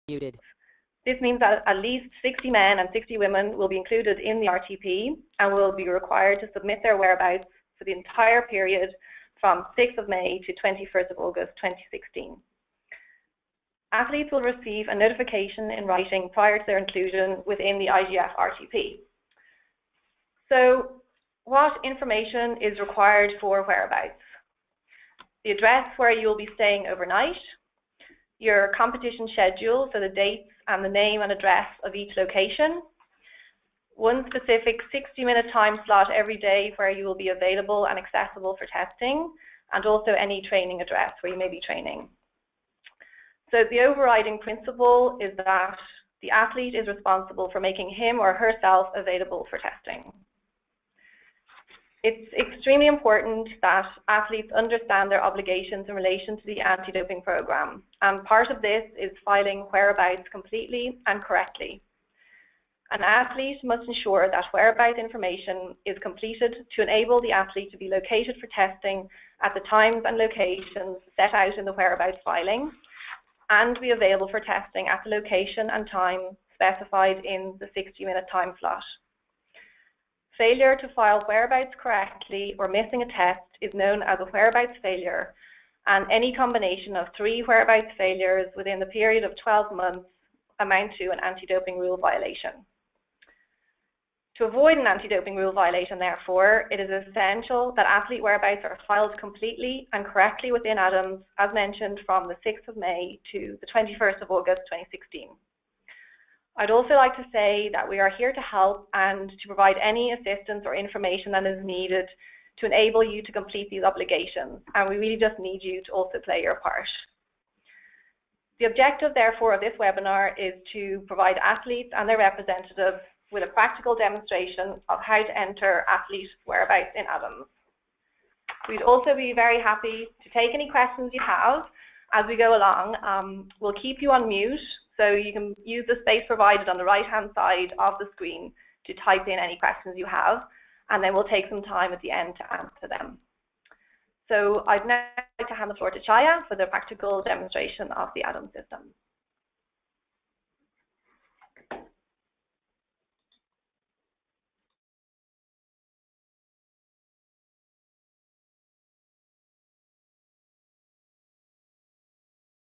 Muted. This means that at least 60 men and 60 women will be included in the RTP and will be required to submit their whereabouts for the entire period from 6th of May to 21st of August 2016. Athletes will receive a notification in writing prior to their inclusion within the IGF RTP. So what information is required for whereabouts? The address where you will be staying overnight, your competition schedule, so the dates and the name and address of each location, one specific 60-minute time slot every day where you will be available and accessible for testing, and also any training address where you may be training. So the overriding principle is that the athlete is responsible for making him or herself available for testing. It's extremely important that athletes understand their obligations in relation to the anti-doping program, and part of this is filing whereabouts completely and correctly. An athlete must ensure that whereabouts information is completed to enable the athlete to be located for testing at the times and locations set out in the whereabouts filing, and be available for testing at the location and time specified in the 60-minute time slot. Failure to file whereabouts correctly or missing a test is known as a whereabouts failure, and any combination of 3 whereabouts failures within the period of 12 months amount to an anti-doping rule violation. To avoid an anti-doping rule violation, therefore, it is essential that athlete whereabouts are filed completely and correctly within ADAMS, as mentioned, from the 6th of May to the 21st of August 2016. I'd also like to say that we are here to help and to provide any assistance or information that is needed to enable you to complete these obligations, and we really just need you to also play your part. The objective, therefore, of this webinar is to provide athletes and their representatives with a practical demonstration of how to enter athlete whereabouts in ADAMS. We'd also be very happy to take any questions you have as we go along. We'll keep you on mute, so you can use the space provided on the right-hand side of the screen to type in any questions you have, and then we'll take some time at the end to answer them. So I'd now like to hand the floor to Chaya for the practical demonstration of the ADAMS system.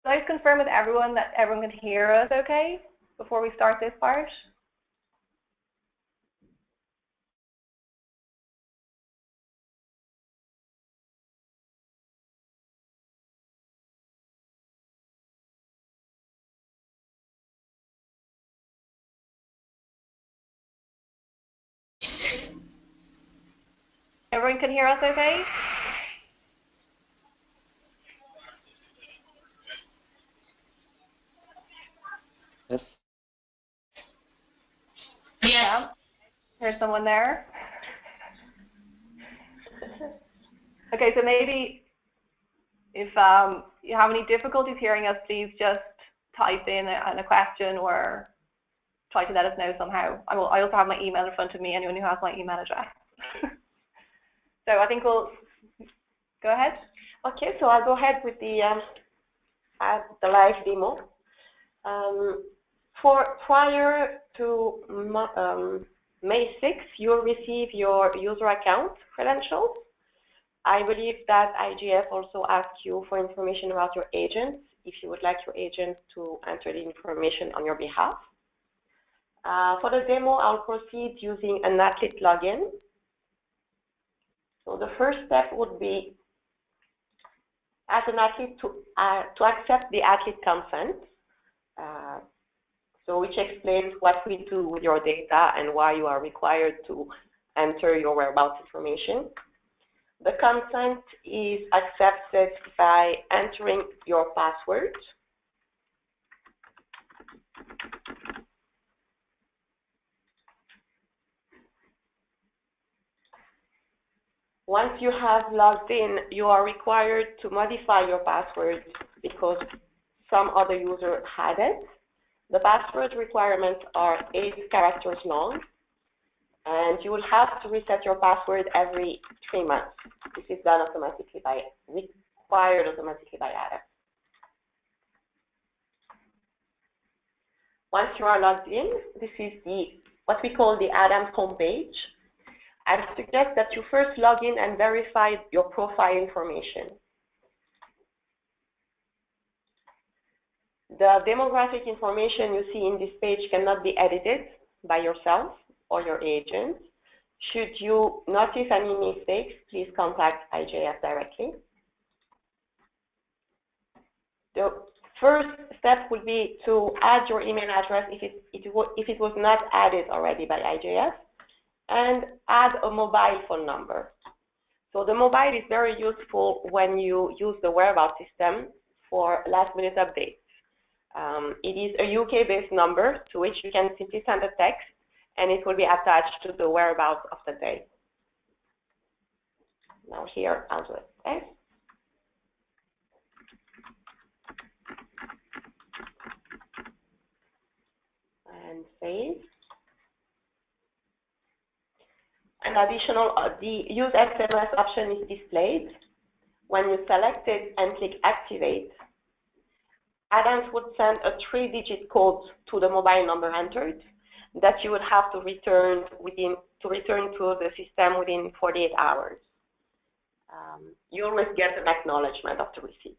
Can I confirm with everyone that everyone can hear us okay before we start this part? Everyone can hear us okay? Yes. Yes. Yeah. There's someone there. Okay, so maybe if you have any difficulties hearing us, please just type in a question or try to let us know somehow. I also have my email in front of me, anyone who has my email address. So I think we'll go ahead. Okay, so I'll go ahead with the live demo. Prior to May 6th, you'll receive your user account credentials. I believe that IGF also asked you for information about your agents, if you would like your agent to enter the information on your behalf. For the demo, I'll proceed using an athlete login. So the first step would be, as an athlete, to accept the athlete consent, so which explains what we do with your data and why you are required to enter your whereabouts information. The consent is accepted by entering your password. Once you have logged in, you are required to modify your password because some other user had it. The password requirements are 8 characters long, and you will have to reset your password every 3 months. This is done automatically required automatically by ADAMS. Once you are logged in, this is what we call the Adams homepage. I suggest that you first log in and verify your profile information. The demographic information you see in this page cannot be edited by yourself or your agent. Should you notice any mistakes, please contact IJF directly. The first step would be to add your email address if it was not added already by IJF, and add a mobile phone number. So the mobile is very useful when you use the whereabouts system for last-minute updates. It is a UK-based number to which you can simply send a text, and it will be attached to the whereabouts of the day. Now here, I'll do it. Okay? And save. An additional, the use SMS option is displayed. When you select it and click activate, Adams would send a 3-digit code to the mobile number entered that you would have to return to the system within 48 hours. You always get an acknowledgement of the receipt.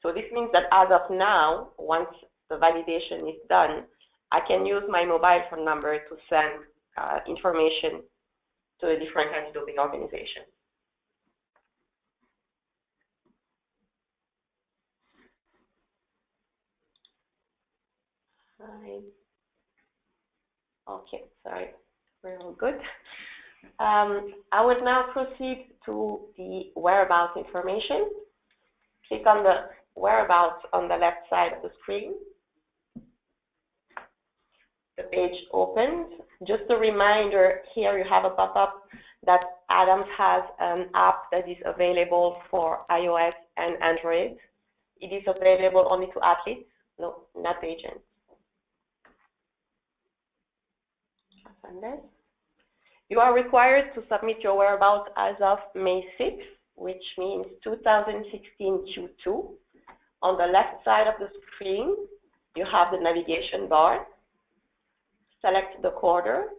So this means that as of now, once the validation is done, I can use my mobile phone number to send information to a different anti-doping organization. Okay, sorry, we're all good. I will now proceed to the whereabouts information. Click on the whereabouts on the left side of the screen. The page opens. Just a reminder, here you have a pop-up that Adams has an app that is available for iOS and Android. It is available only to athletes, no, not agents. You are required to submit your whereabouts as of May 6th, which means 2016 Q2. On the left side of the screen, you have the navigation bar. Select the quarter.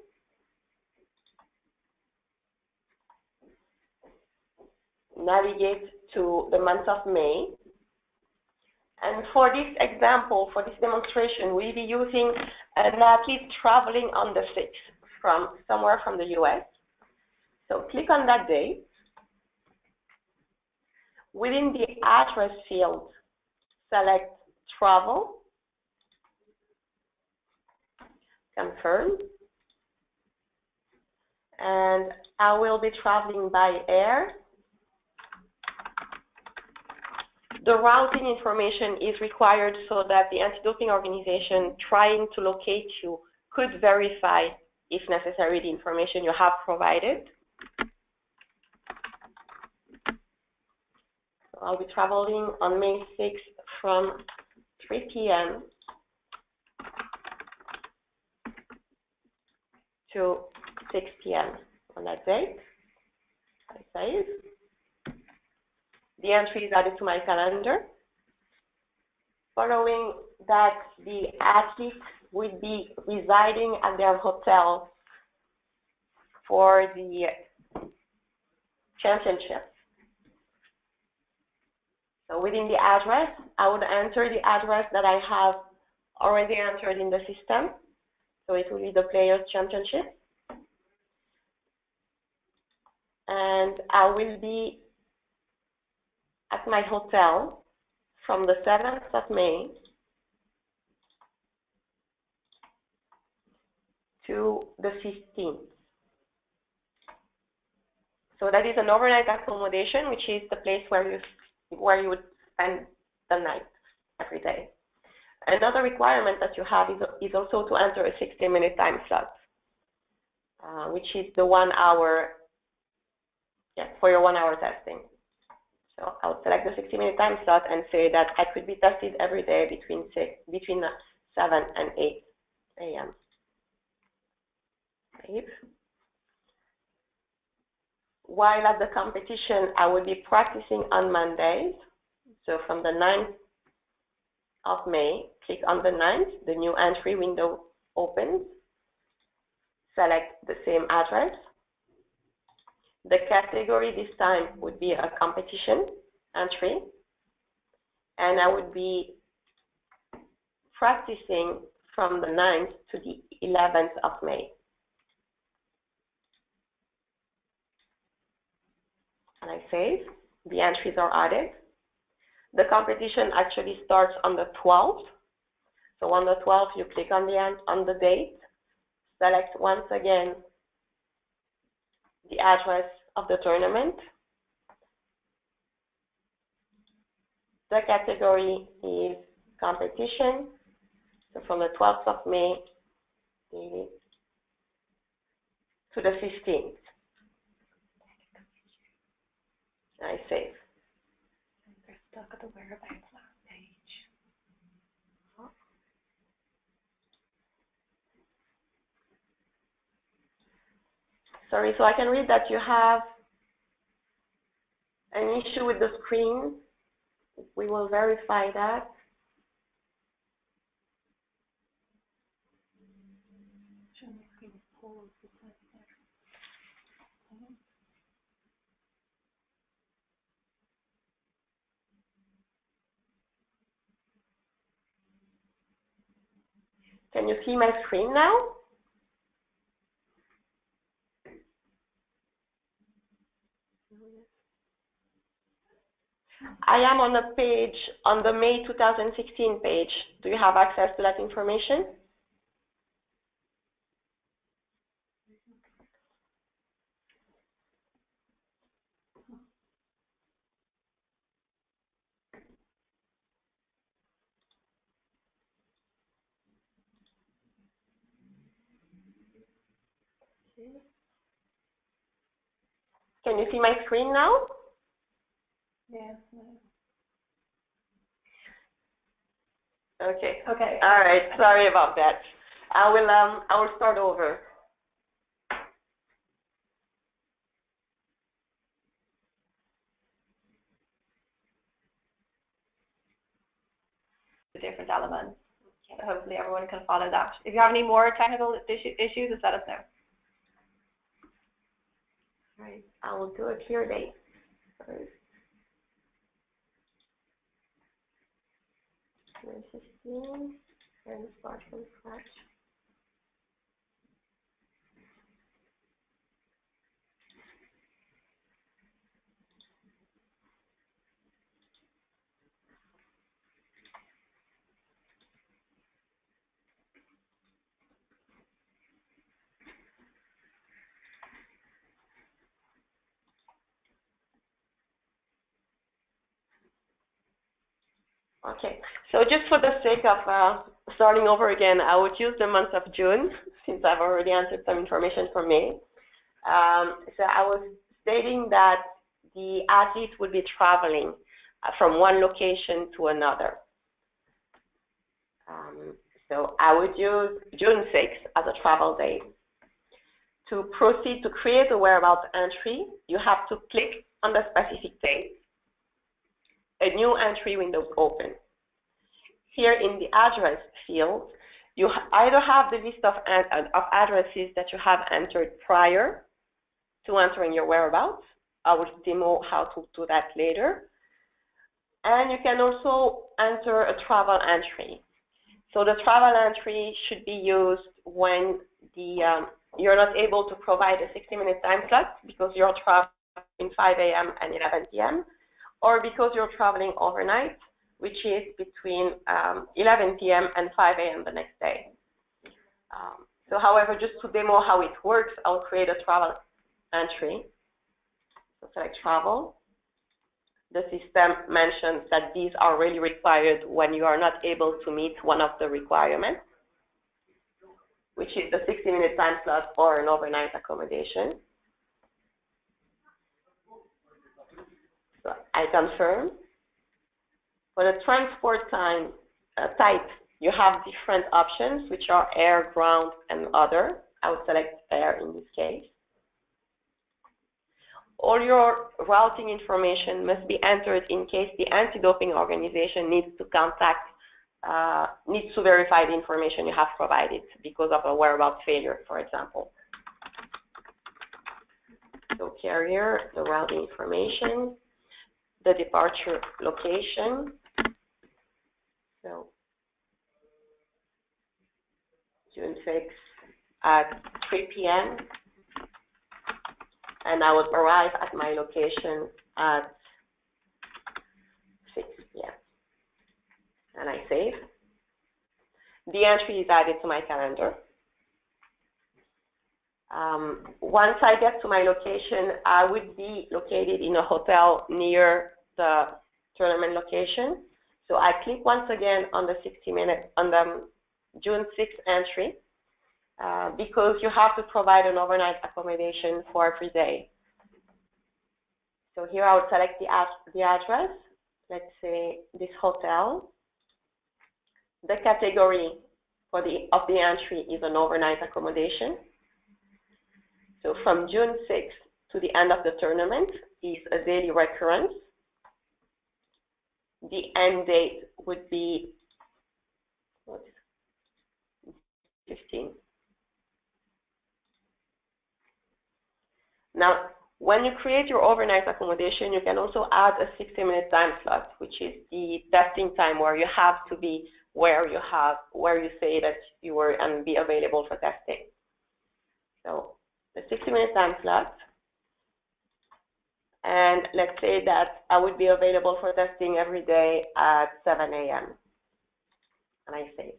Navigate to the month of May. And for this example, for this demonstration, we'll be using an athlete traveling on the 6th from somewhere from the US. So click on that date. Within the address field, select travel. Confirm. And I will be traveling by air. The routing information is required so that the anti-doping organization trying to locate you could verify, if necessary, the information you have provided. So I'll be traveling on May 6th from 3 p.m. to 6 p.m. on that date. I save. The entry is added to my calendar. Following that, the athlete will be residing at their hotel for the championship. So within the address, I would enter the address that I have already entered in the system. So it will be the Players' Championship. And I will be at my hotel from the 7th of May to the 15th. So that is an overnight accommodation, which is the place where you would spend the night every day. Another requirement that you have is also to enter a 60-minute time slot, which is the 1 hour, for your 1 hour testing. So I'll select the 60-minute time slot and say that I could be tested every day between 7 and 8 a.m. While at the competition, I will be practicing on Mondays. So from the 9th of May click on the 9th, the new entry window opens. Select the same address. The category this time would be a competition entry. And I would be practicing from the 9th to the 11th of May. And I save. The entries are added. The competition actually starts on the 12th. So on the 12th, you click on the date, select once again the address of the tournament. The category is competition. So from the 12th of May to the 15th. I save. They're stuck at the whereabouts last page. Sorry, so I can read that you have an issue with the screen. We will verify that. Can you see my screen now? I am on a page, on the May 2016 page. Do you have access to that information? Can you see my screen now? Yes. Okay. Okay. All right. Sorry about that. I will start over. The different elements. Hopefully everyone can follow that. If you have any more technical issues, just let us know. All right. I will do a clear date first. 2015, and start from scratch. Okay, so just for the sake of starting over again, I would use the month of June, since I've already answered some information for May. So I was stating that the athletes would be traveling from one location to another. So I would use June 6th as a travel date. To proceed to create a whereabouts entry, you have to click on the specific date. A new entry window is open. Here in the address field, you either have the list of addresses that you have entered prior to entering your whereabouts. I will demo how to do that later. And you can also enter a travel entry. So the travel entry should be used when you're not able to provide a 60-minute time slot because you're traveling between 5 a.m. and 11 p.m. or because you're traveling overnight, which is between 11 p.m. and 5 a.m. the next day. So however, just to demo how it works, I'll create a travel entry. So select travel. The system mentions that these are really required when you are not able to meet one of the requirements, which is the 60-minute time slot or an overnight accommodation. So I confirm. For the transport time type, you have different options, which are air, ground, and other. I would select air in this case. All your routing information must be entered in case the anti-doping organization needs to contact needs to verify the information you have provided because of a whereabouts failure, for example. So carrier, the routing information, the departure location. So June 6 at 3 p.m. and I will arrive at my location at 6 p.m. and I save. The entry is added to my calendar. Once I get to my location, I would be located in a hotel near the tournament location. So I click once again on the 60-minute, on the June 6th entry, because you have to provide an overnight accommodation for every day. So here I would select the address, let's say this hotel. The category of the entry is an overnight accommodation. So from June 6th to the end of the tournament is a daily recurrence. The end date would be 15. Now, when you create your overnight accommodation, you can also add a 60-minute time slot, which is the testing time where you have to be where you say that you were and be available for testing. So the 60-minute time slot, and let's say that I would be available for testing every day at 7 a.m. and I save.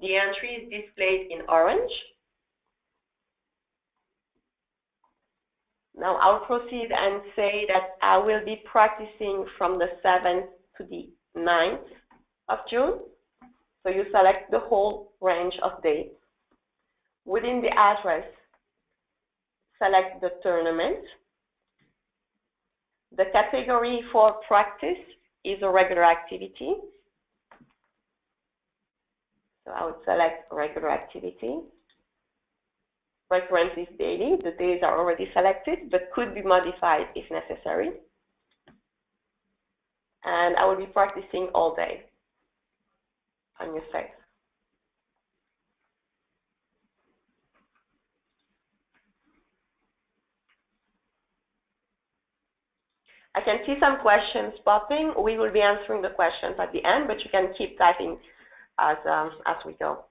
The entry is displayed in orange. Now I'll proceed and say that I will be practicing from the 7th to the 9th of June. So you select the whole range of dates. Within the address, select the tournament. The category for practice is a regular activity. So I would select regular activity. Recurrence is daily. The days are already selected, but could be modified if necessary. And I will be practicing all day on your site. I can see some questions popping. We will be answering the questions at the end, but you can keep typing as we go.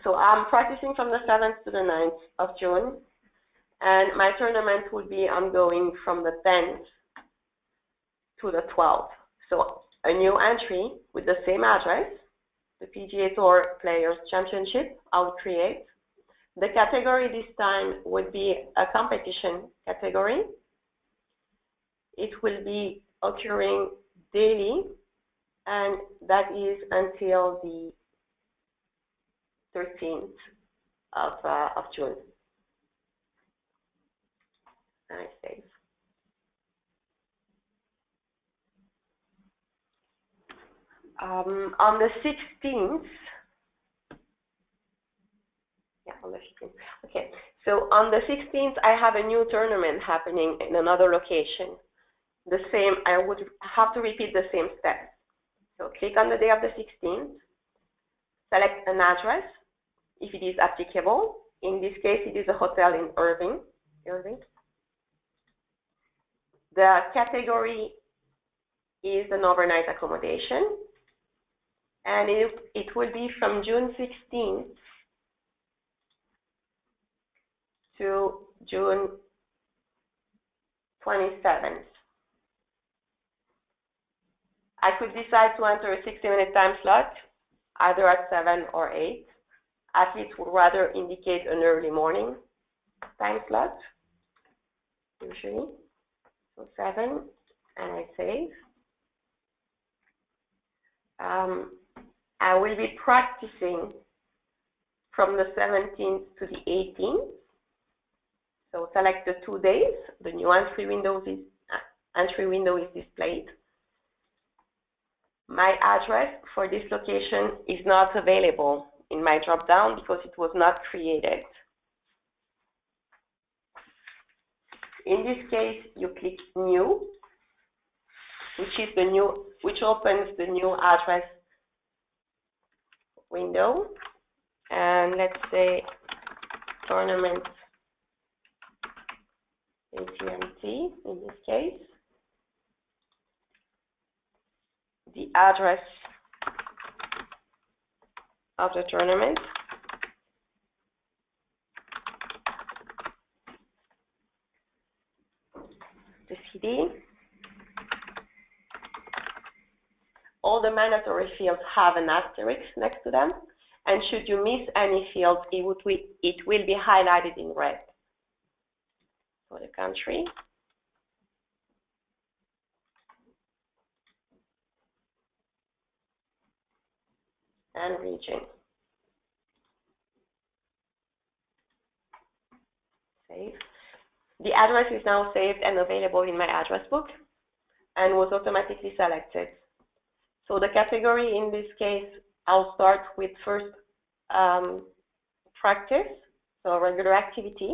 So I'm practicing from the 7th to the 9th of June, and my tournament will be ongoing from the 10th to the 12th. So a new entry with the same address, the PGA Tour Players Championship, I'll create. The category this time would be a competition category. It will be occurring daily, and that is until the 13th of June. And I save. On the 16th, yeah, on the 16th. Okay, so on the 16th, I have a new tournament happening in another location. The same, I would have to repeat the same steps. So click on the day of the 16th, select an address, if it is applicable. In this case, it is a hotel in Irving. The category is an overnight accommodation, and it will be from June 16th to June 27th. I could decide to enter a 60-minute time slot, either at 7 or 8. Athletes would rather indicate an early morning time slot, usually. So 7, and I save. I will be practicing from the 17th to the 18th. So select the 2 days. The new entry window is displayed. My address for this location is not available in my drop-down because it was not created. In this case, you click New, which is the new which opens the new address window. And let's say tournament ATMT in this case. The address of the tournament. The CD. All the mandatory fields have an asterisk next to them, and should you miss any field, it will be highlighted in red for the country. And region. Save. The address is now saved and available in my address book and was automatically selected. So the category in this case, I'll start with first practice, so regular activity,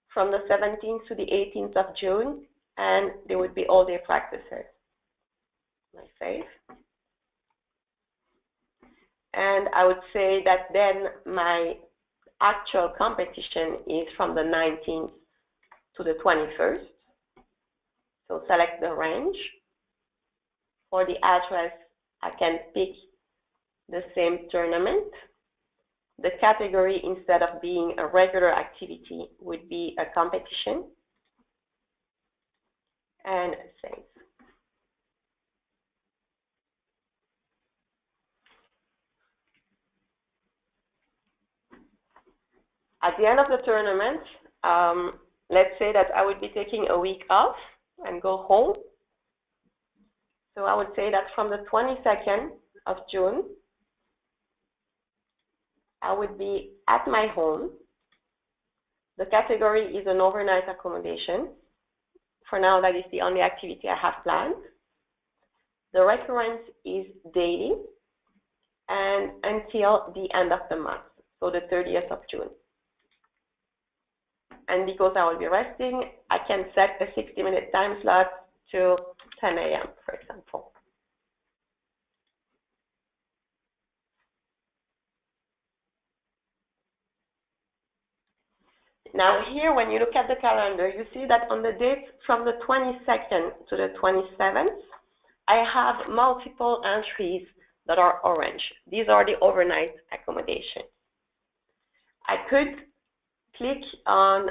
from the 17th to the 18th of June, and they would be all-day practices. I save. And I would say that then my actual competition is from the 19th to the 21st. So select the range. For the address, I can pick the same tournament. The category, instead of being a regular activity, would be a competition. And save. At the end of the tournament, let's say that I would be taking a week off and go home. So I would say that from the 22nd of June, I would be at my home. The category is an overnight accommodation. For now, that is the only activity I have planned. The recurrence is daily and until the end of the month, so the 30th of June. And because I will be resting, I can set a 60-minute time slot to 10 a.m., for example. Now here, when you look at the calendar, you see that on the dates from the 22nd to the 27th, I have multiple entries that are orange. These are the overnight accommodation. I could click on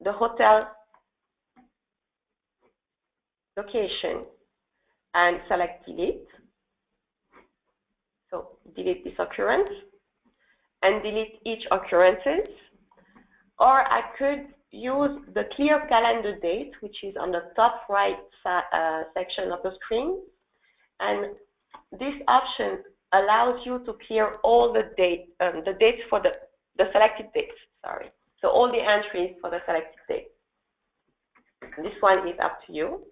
the hotel location and select delete. So delete this occurrence and delete each occurrences. Or I could use the clear calendar date, which is on the top right section of the screen. And this option allows you to clear all the dates for the selected dates, sorry. So all the entries for the selected date. This one is up to you.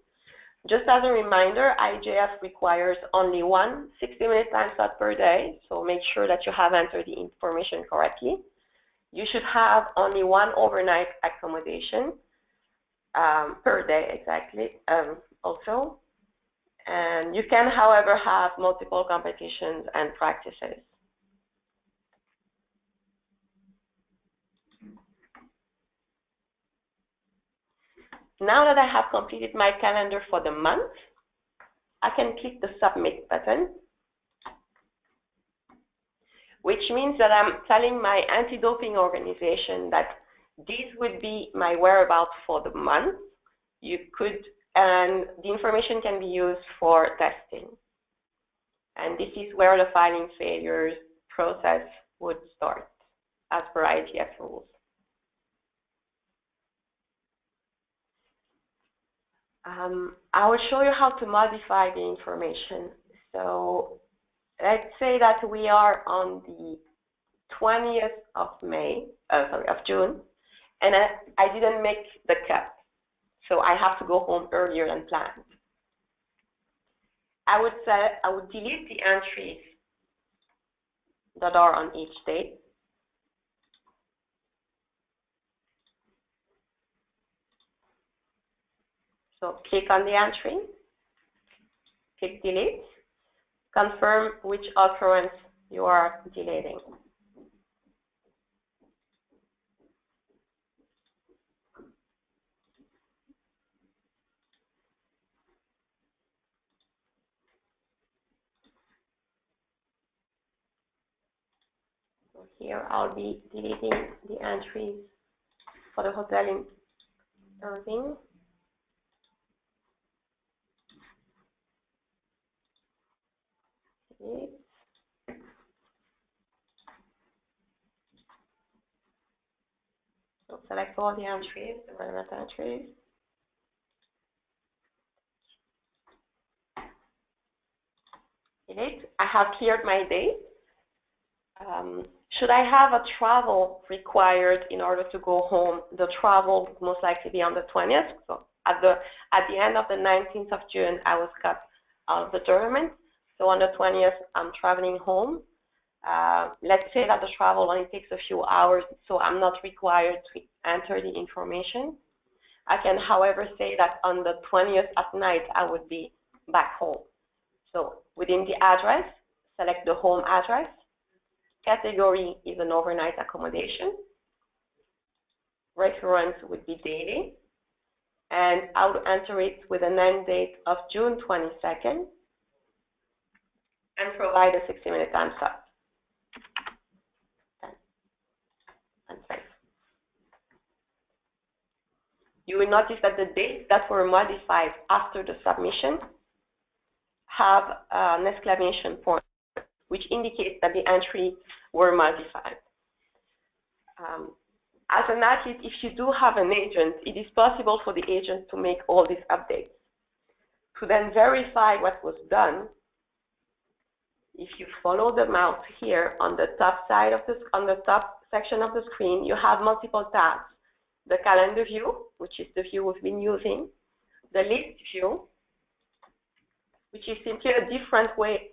Just as a reminder, IJF requires only one 60-minute time slot per day, so make sure that you have entered the information correctly. You should have only one overnight accommodation per day, exactly, also. And you can, however, have multiple competitions and practices. Now that I have completed my calendar for the month, I can click the Submit button, which means that I'm telling my anti-doping organization that these would be my whereabouts for the month. And the information can be used for testing. And this is where the filing failures process would start, as per IJF rules. I will show you how to modify the information. So let's say that we are on the 20th of June, and I didn't make the cut. So I have to go home earlier than planned. I would delete the entries that are on each date. So click on the entry, Click delete. Confirm which occurrence you are deleting. So here I'll be deleting the entries for the hotel in Irving. Delete. So select all the entries, the relevant entries. Delete. I have cleared my day. Should I have a travel required in order to go home? The travel would most likely be on the 20th. So at the end of the 19th of June, I was cut out of the tournament. So on the 20th, I'm traveling home. Let's say that the travel only takes a few hours, so I'm not required to enter the information. I can, however, say that on the 20th at night, I would be back home. So within the address, select the home address. Category is an overnight accommodation. Recurrence would be daily. And I would enter it with an end date of June 22nd and provide a 60-minute time slot. And save. You will notice that the dates that were modified after the submission have an exclamation point, which indicates that the entries were modified. As an athlete, if you do have an agent, it is possible for the agent to make all these updates. To then verify what was done, if you follow the mouse here on the top side of on the top section of the screen, you have multiple tabs. The calendar view, which is the view we've been using, the list view, which is simply a different way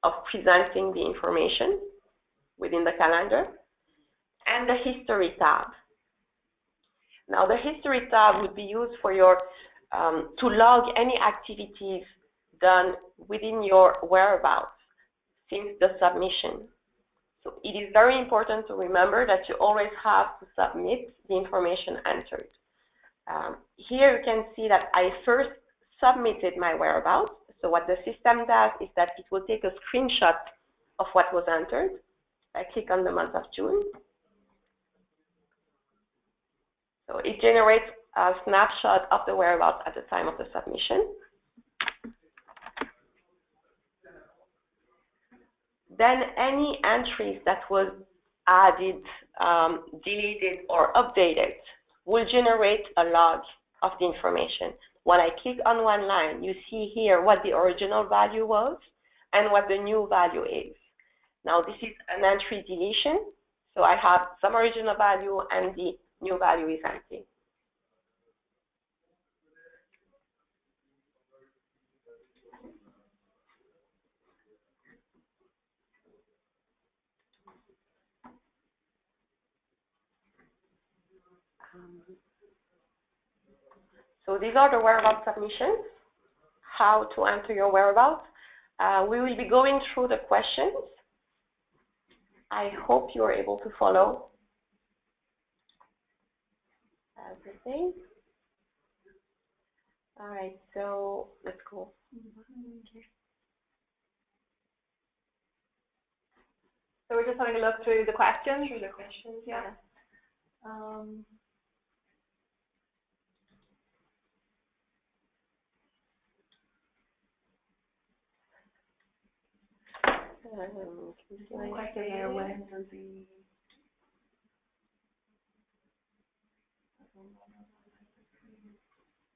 of presenting the information within the calendar, and the history tab. Now the history tab would be used for your to log any activities done within your whereabouts since the submission. So it is very important to remember that you always have to submit the information entered. Here you can see that I first submitted my whereabouts. So what the system does is that it will take a screenshot of what was entered. I click on the month of June. So it generates a snapshot of the whereabouts at the time of the submission. Then any entries that was added, deleted, or updated will generate a log of the information. When I click on one line, you see here what the original value was and what the new value is. Now this is an entry deletion, so I have some original value and the new value is empty. So these are the whereabouts submissions, how to enter your whereabouts. We will be going through the questions. I hope you are able to follow everything. All right, so let's go. So we're just having a look through the questions. Yeah.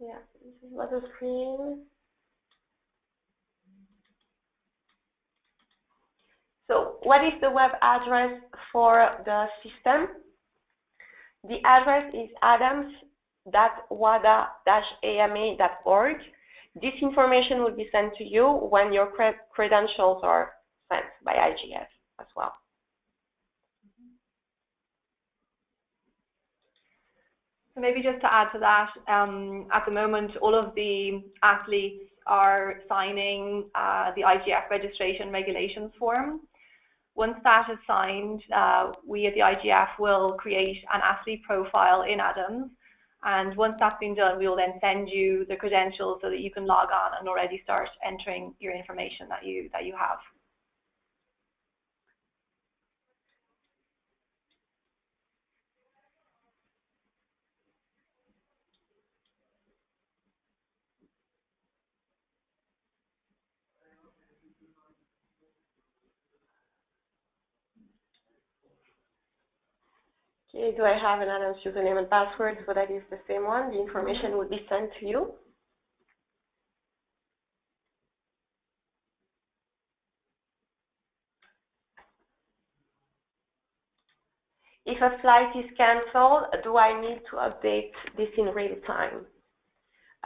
Yeah, this is what the screen. So what is the web address for the system? The address is adams.wada-ama.org. This information will be sent to you when your credentials are sent by IGF as well. So maybe just to add to that, at the moment, all of the athletes are signing the IGF registration regulations form. Once that is signed, we at the IGF will create an athlete profile in Adams, and once that's been done, we will then send you the credentials so that you can log on and already start entering your information that you have. Okay, do I have an Adams username and password? So that is the same one. The information will be sent to you. If a flight is cancelled, do I need to update this in real time?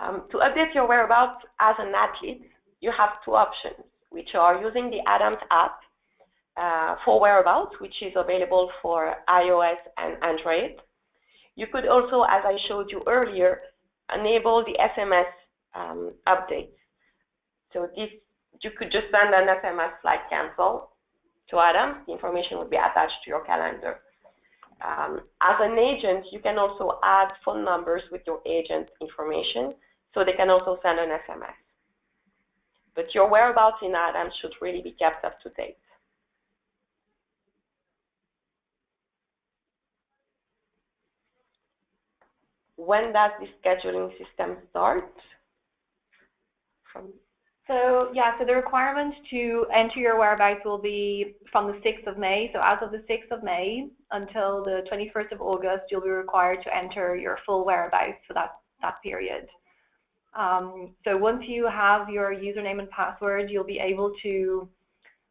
To update your whereabouts as an athlete, you have two options, which are using the Adams app for whereabouts, which is available for iOS and Android. You could also, as I showed you earlier, enable the SMS updates. So this, you could just send an SMS like cancel to Adams. The information would be attached to your calendar. As an agent, you can also add phone numbers with your agent information, so they can also send an SMS. But your whereabouts in Adams should really be kept up to date. When does the scheduling system start? So the requirement to enter your whereabouts will be from the 6th of May. So as of the 6th of May until the 21st of August, you'll be required to enter your full whereabouts for that period. So once you have your username and password, you'll be able to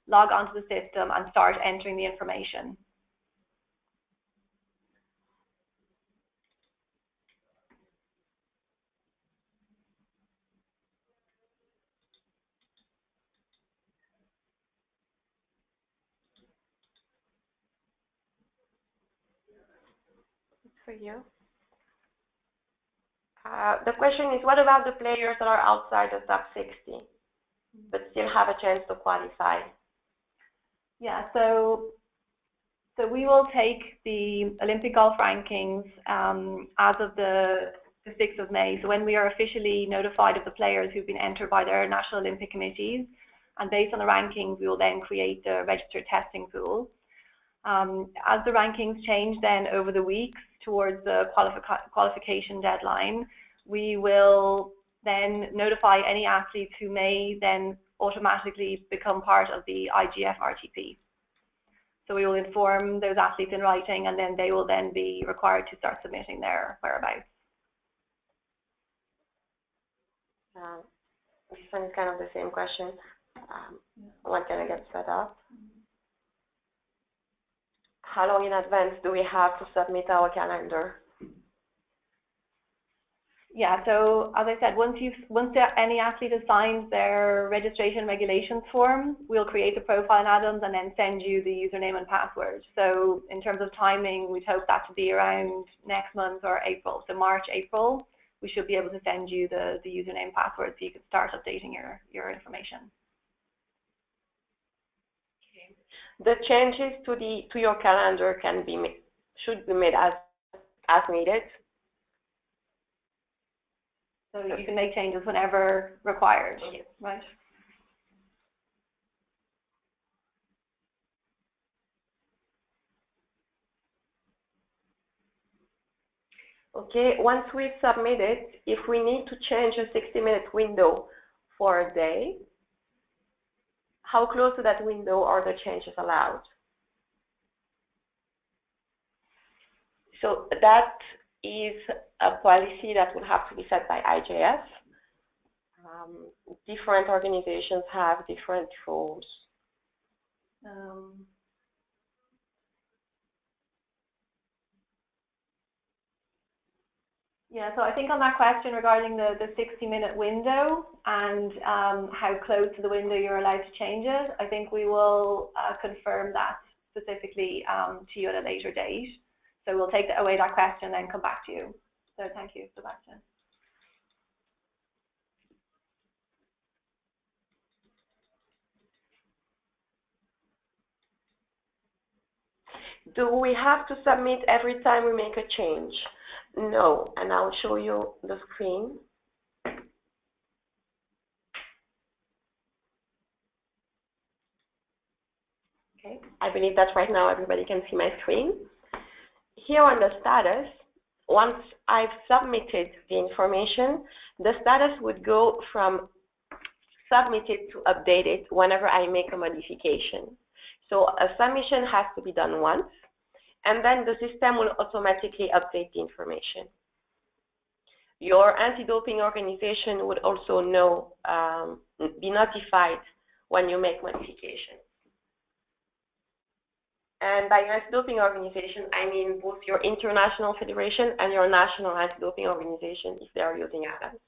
log onto the system and start entering the information. For you. The question is, what about the players that are outside the top 60 but still have a chance to qualify? Yeah, so we will take the Olympic golf rankings as of the 6th of May. So when we are officially notified of the players who've been entered by their national Olympic committees, and based on the rankings, we will then create the registered testing pool. As the rankings change then over the weeks towards the qualification deadline, we will then notify any athletes who may then automatically become part of the IGF RTP. So we will inform those athletes in writing, and then they will then be required to start submitting their whereabouts. This one is kind of the same question. When can I get set up? How long in advance do we have to submit our calendar? Yeah, so as I said, once any athlete has signed their registration regulations form, we'll create a profile in Adams and then send you the username and password. So in terms of timing, we'd hope that to be around next month or April. So March, April, we should be able to send you the username password so you can start updating your information. The changes to your calendar should be made as needed. So you can make changes whenever required, right? Okay, once we've submitted, if we need to change a 60-minute window for a day, how close to that window are the changes allowed? So that is a policy that will have to be set by IGF. Different organizations have different rules. Yeah, so I think on that question regarding the 60-minute window and how close to the window you're allowed to change it, I think we will confirm that specifically to you at a later date. So we'll take away that question and then come back to you. So thank you, Sebastian. Do we have to submit every time we make a change? No, and I'll show you the screen. Okay, I believe that right now everybody can see my screen. Here on the status, once I've submitted the information, the status would go from submitted to updated whenever I make a modification. So a submission has to be done once, and then the system will automatically update the information. Your anti-doping organization would also know, be notified when you make modifications. And by anti-doping organization, I mean both your international federation and your national anti-doping organization if they are using ADAMS.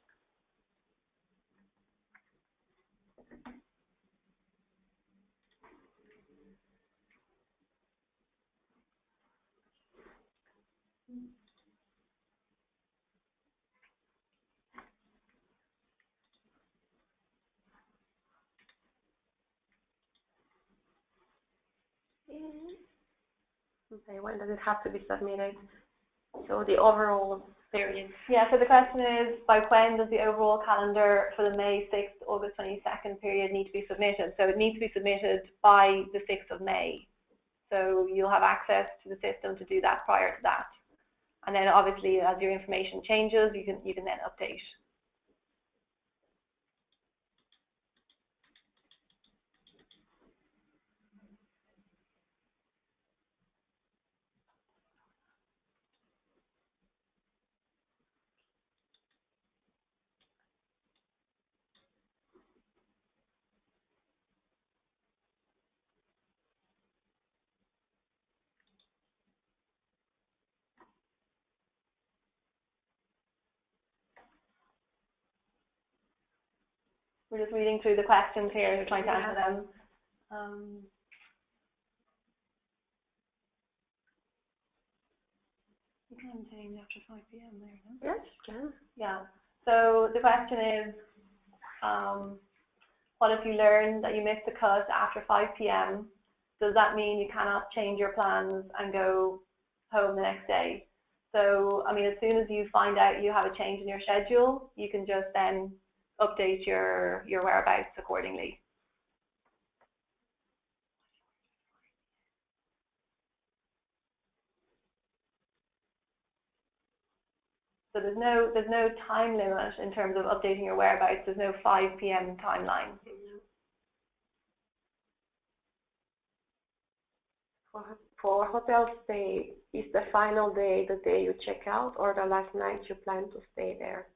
Okay, when does it have to be submitted? So the overall period. Yeah, so the question is, by when does the overall calendar for the May 6th, August 22nd period need to be submitted? So it needs to be submitted by the 6th of May. So you'll have access to the system to do that prior to that. And then obviously as your information changes, you can then update. We're just reading through the questions here and trying to answer them. You can change after 5 p.m. there, no? Yes, you can. Yeah. So the question is, what if you learn that you missed the cut after 5 p.m.? Does that mean you cannot change your plans and go home the next day? So, I mean, as soon as you find out you have a change in your schedule, you can just then update your whereabouts accordingly. So there's no time limit in terms of updating your whereabouts. There's no 5 p.m. timeline. For hotel stay, is the final day the day you check out or the last night you plan to stay there?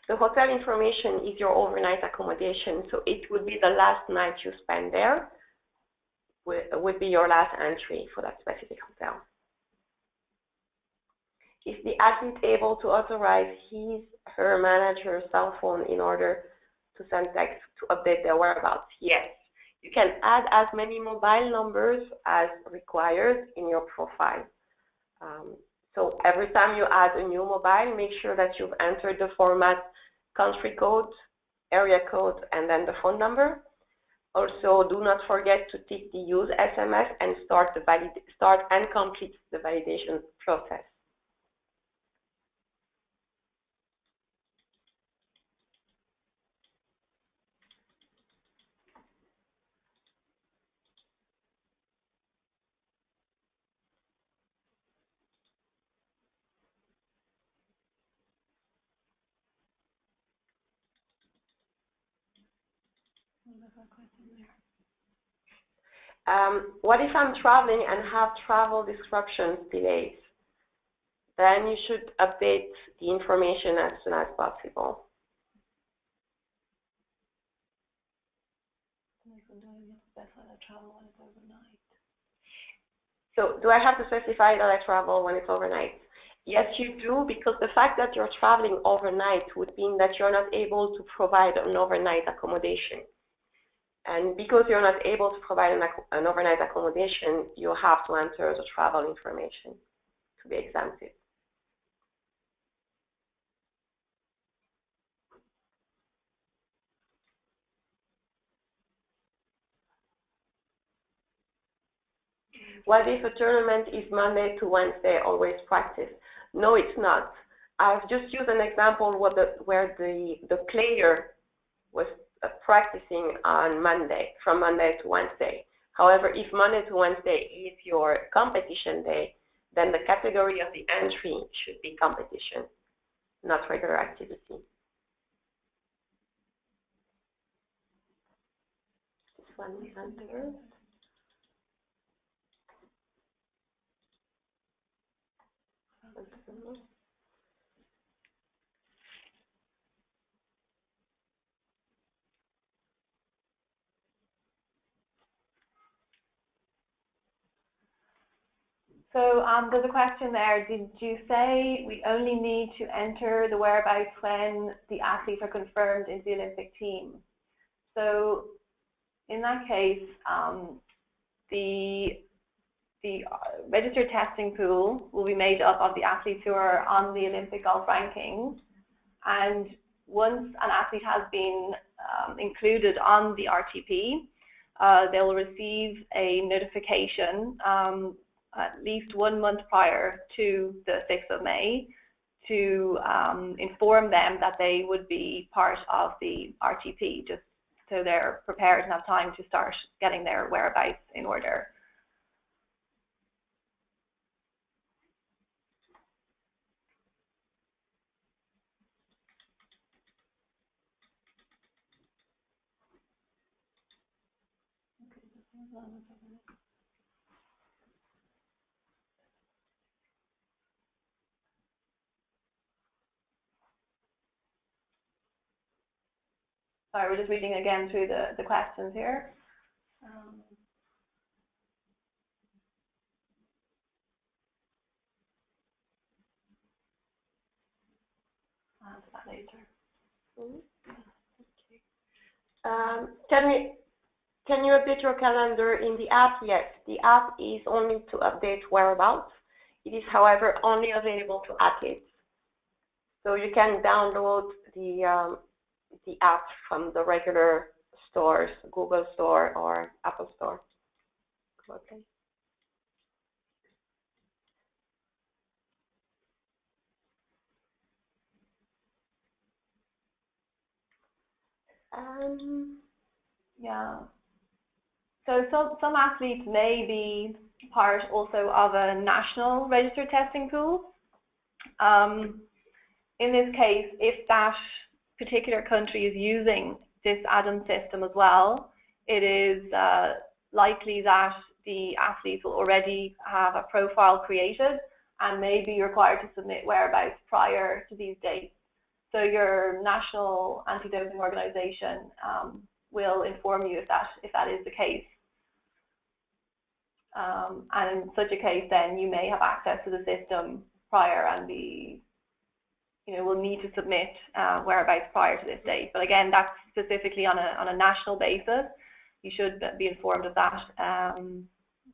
The hotel information is your overnight accommodation, so it would be the last night you spend there would be your last entry for that specific hotel. Is the athlete able to authorize her manager's cell phone in order to send text to update their whereabouts? Yes. You can add as many mobile numbers as required in your profile. So every time you add a new mobile, make sure that you've entered the format country code, area code, and then the phone number. Also, do not forget to tick the use SMS and start and complete the validation process. What if I'm traveling and have travel disruptions, delays? Then you should update the information as soon as possible. So do I have to specify that I travel when it's overnight? Yes, you do, because the fact that you're traveling overnight would mean that you're not able to provide an overnight accommodation. And because you're not able to provide an overnight accommodation, you have to enter the travel information to be exempted. What if a tournament is Monday to Wednesday, always practice? No, it's not. I've just used an example where the player was practicing on Monday, from Monday to Wednesday. However, if Monday to Wednesday is your competition day, then the category of the entry should be competition, not regular activity. This one is answered. So there's a question there. Did you say we only need to enter the whereabouts when the athletes are confirmed into the Olympic team? So in that case, the registered testing pool will be made up of the athletes who are on the Olympic golf rankings, and once an athlete has been included on the RTP, they'll receive a notification at least 1 month prior to the 6th of May to inform them that they would be part of the RTP, just so they're prepared and have time to start getting their whereabouts in order. Sorry, we're just reading again through the questions here. I'll answer that later. Okay. Can you update your calendar in the app? Yes, the app is only to update whereabouts. It is, however, only available to athletes. So you can download the app from the regular stores, Google Store or Apple Store. Okay. Yeah. So some athletes may be part also of a national registered testing pool. In this case, if that particular country is using this add-on system as well, it is likely that the athletes will already have a profile created and may be required to submit whereabouts prior to these dates. So your national anti-doping organization will inform you if that is the case. And in such a case, then you may have access to the system prior and will need to submit whereabouts prior to this date. But again, that's specifically on a national basis. You should be informed of that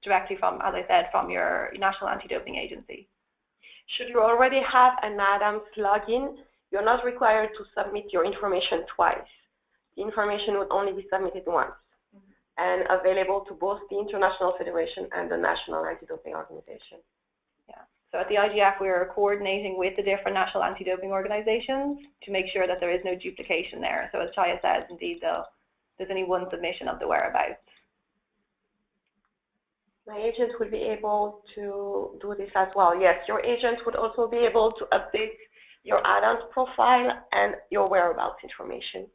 directly from, as I said, from your national anti-doping agency. Should you already have an ADAMS login, you're not required to submit your information twice. The information would only be submitted once and available to both the International Federation and the National Anti-Doping Organization. Yeah. So at the IGF, we are coordinating with the different national anti-doping organizations to make sure that there is no duplication there. So as Chaya says, indeed, there's only one submission of the whereabouts. My agent will be able to do this as well. Yes, your agent would also be able to update your add-ons profile and your whereabouts information.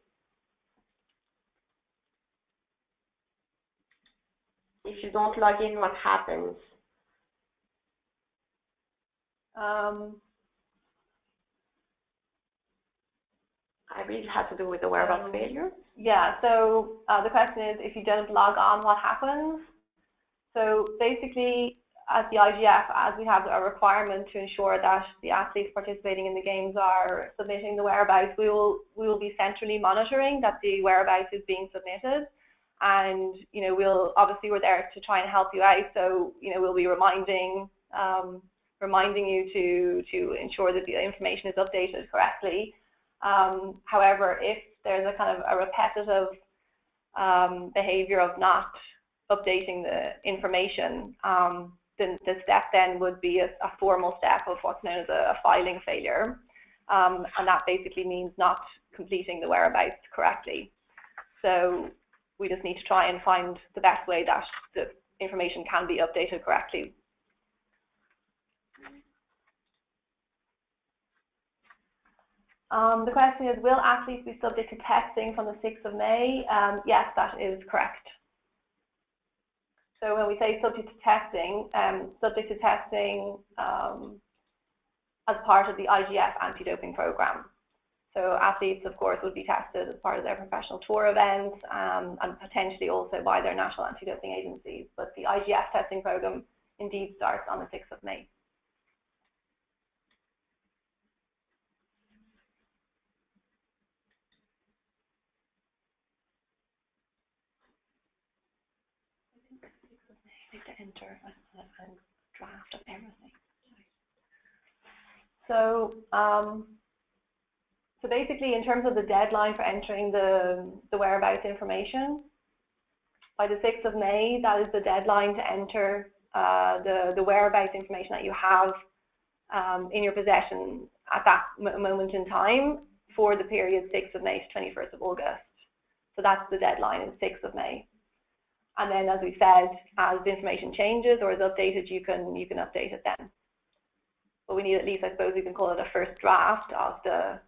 If you don't log in, what happens? I believe it has to do with the whereabouts failure. Yeah, so the question is, if you don't log on, what happens? So basically, at the IGF, as we have a requirement to ensure that the athletes participating in the games are submitting the whereabouts, we will be centrally monitoring that the whereabouts is being submitted. And we're there to try and help you out. So we'll be reminding you to ensure that the information is updated correctly. However, if there's a kind of a repetitive behavior of not updating the information, the step then would be a formal step of what's known as a filing failure. And that basically means not completing the whereabouts correctly. So we just need to try and find the best way that the information can be updated correctly. The question is, will athletes be subject to testing from the 6th of May? Yes, that is correct. So when we say subject to testing as part of the IGF anti-doping program. So athletes, of course, would be tested as part of their professional tour events and potentially also by their national anti-doping agencies. But the IGF testing program indeed starts on the 6th of May. To enter a draft of everything. So, so basically, in terms of the deadline for entering the whereabouts information, by the 6th of May, that is the deadline to enter the whereabouts information that you have in your possession at that moment in time for the period 6th of May to 21st of August. So that's the deadline, is 6th of May. And then, as we said, as the information changes or is updated, you can update it then. But we need at least, I suppose, we can call it a first draft of the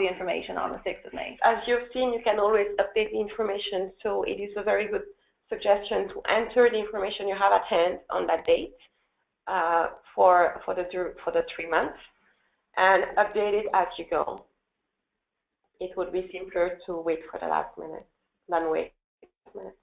information on the 6th of May. As you've seen, you can always update the information, so it is a very good suggestion to enter the information you have at hand on that date for the 3 months, and update it as you go. It would be simpler to wait for the last minute than wait last minute.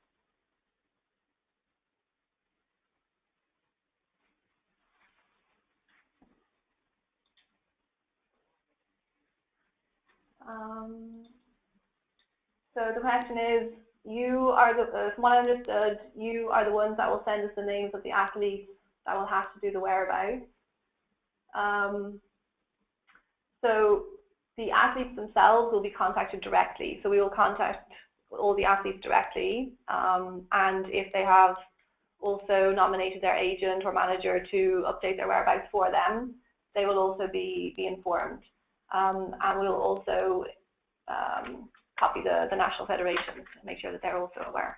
So the question is, you are from what I understood, you are the ones that will send us the names of the athletes that will have to do the whereabouts. So the athletes themselves will be contacted directly. So we will contact all the athletes directly, and if they have also nominated their agent or manager to update their whereabouts for them, they will also be informed. And we'll also copy the national federations to make sure that they're also aware.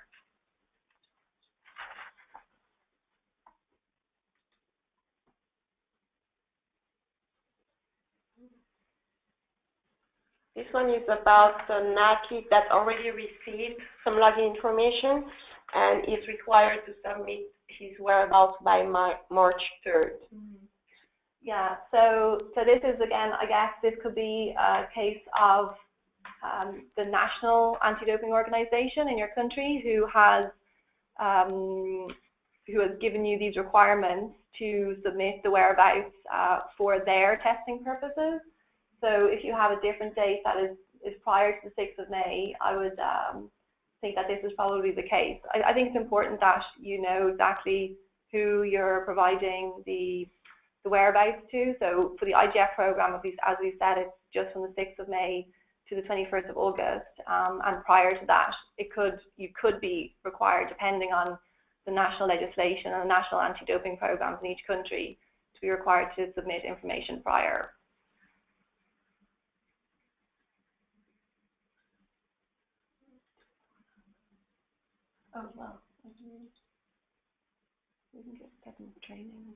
This one is about an athlete that already received some login information and is required to submit his whereabouts by March 3rd. Yeah, so this is, again, I guess this could be a case of the national anti-doping organization in your country who has given you these requirements to submit the whereabouts for their testing purposes. So if you have a different date that is prior to the 6th of May, I would think that this is probably the case. I think it's important that you know exactly who you're providing the whereabouts to. So for the IGF program, as we said, it's just from the 6th of May to the 21st of August, and prior to that, you could be required, depending on the national legislation and the national anti-doping programs in each country, to be required to submit information prior. Oh well, we can get them training.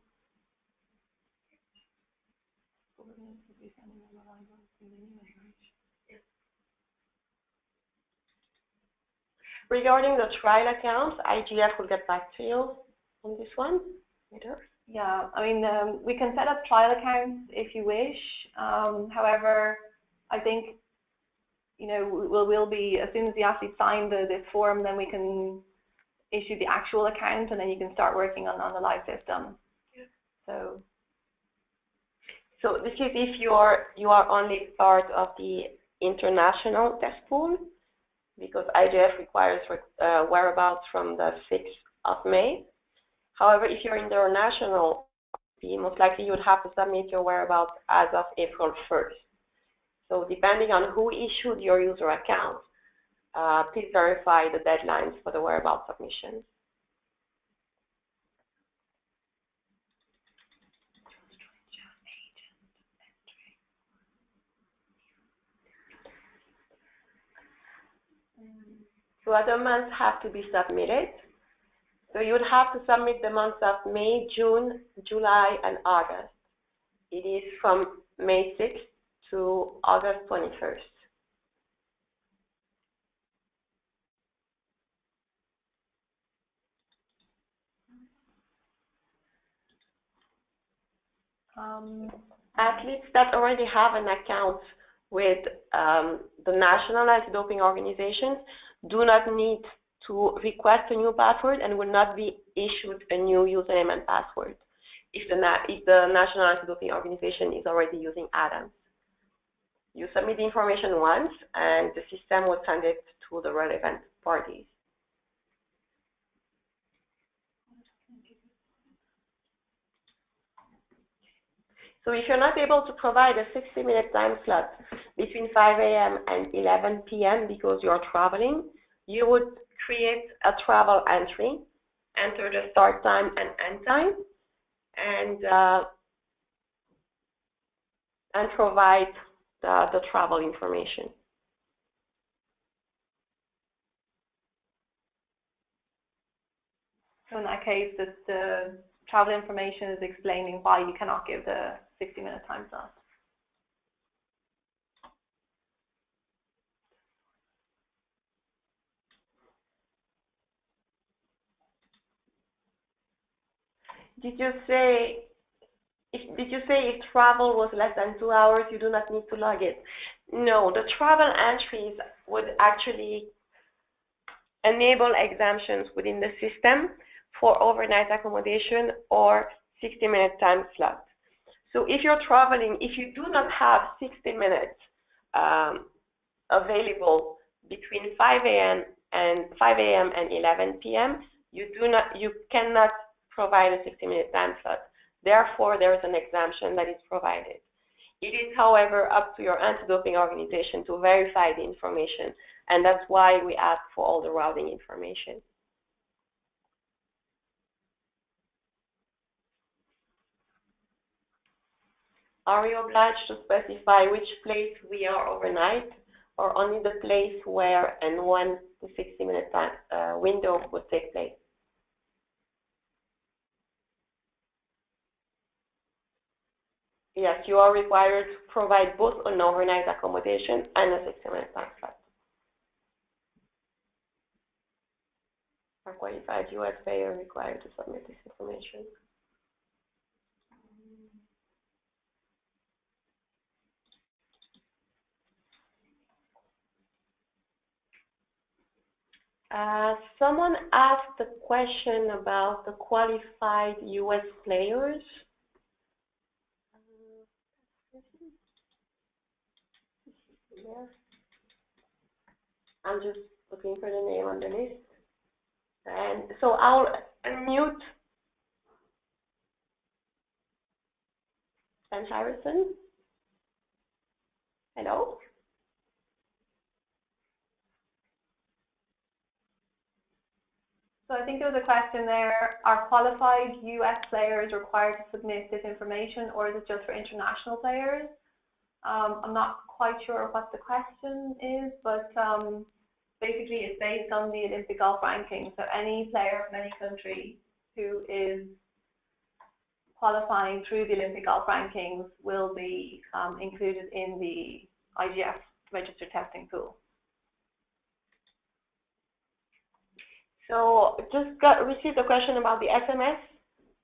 Regarding the trial accounts, IGF will get back to you on this one later. Yeah, I mean, we can set up trial accounts if you wish. However, I think, you know, we'll be, as soon as the athlete sign this form, then we can issue the actual account, and then you can start working on the live system. Yeah. So this is if you are only part of the international test pool, because IGF requires whereabouts from the 6th of May. However, if you're international, most likely you would have to submit your whereabouts as of April 1st. So depending on who issued your user account, please verify the deadlines for the whereabouts submission. 2 other months have to be submitted. So you would have to submit the months of May, June, July, and August. It is from May 6th to August 21st. Athletes that already have an account with the national anti-doping organizations do not need to request a new password and will not be issued a new username and password if the national anti-doping organization is already using ADAMS. You submit the information once and the system will send it to the relevant parties. So if you're not able to provide a 60-minute time slot between 5 a.m. and 11 p.m. because you're traveling, you would create a travel entry, enter the start time and end time, and provide the travel information. So in that case, the travel information is explaining why you cannot give the 60-minute time slot. Did you say if travel was less than 2 hours, you do not need to log it? No, the travel entries would actually enable exemptions within the system for overnight accommodation or 60-minute time slot. So if you're traveling, if you do not have 60 minutes available between 5 a.m. and 11 p.m., you cannot provide a 60-minute time slot. Therefore, there is an exemption that is provided. It is, however, up to your anti-doping organization to verify the information, and that's why we ask for all the routing information. Are we obliged to specify which place we are overnight, or only the place where and when the 60-minute time window would take place? Yes, you are required to provide both an overnight accommodation and a 60-minute time slot. A qualified U.S. payer required to submit this information. Someone asked a question about the qualified U.S. players. I'm just looking for the name on the list. And so I'll unmute Ben Harrison. Hello? So I think there was a question there, are qualified US players required to submit this information, or is it just for international players? I'm not quite sure what the question is, but basically it's based on the Olympic golf ranking. So any player from any country who is qualifying through the Olympic golf rankings will be included in the IGF registered testing pool. So just received a question about the SMS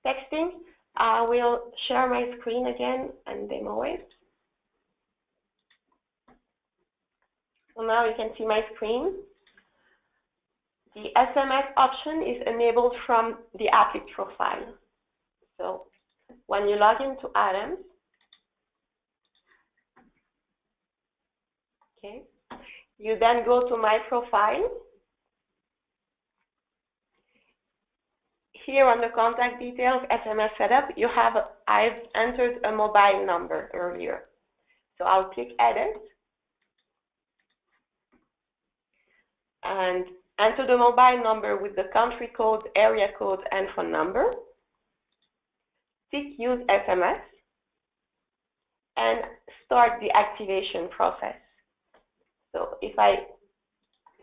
texting. I will share my screen again and demo it. So now you can see my screen. The SMS option is enabled from the athlete profile. So when you log into ADAMS, okay, you then go to My Profile. Here on the contact details, SMS setup, I've entered a mobile number earlier. So I'll click Edit and enter the mobile number with the country code, area code, and phone number. Tick Use SMS and start the activation process. So if I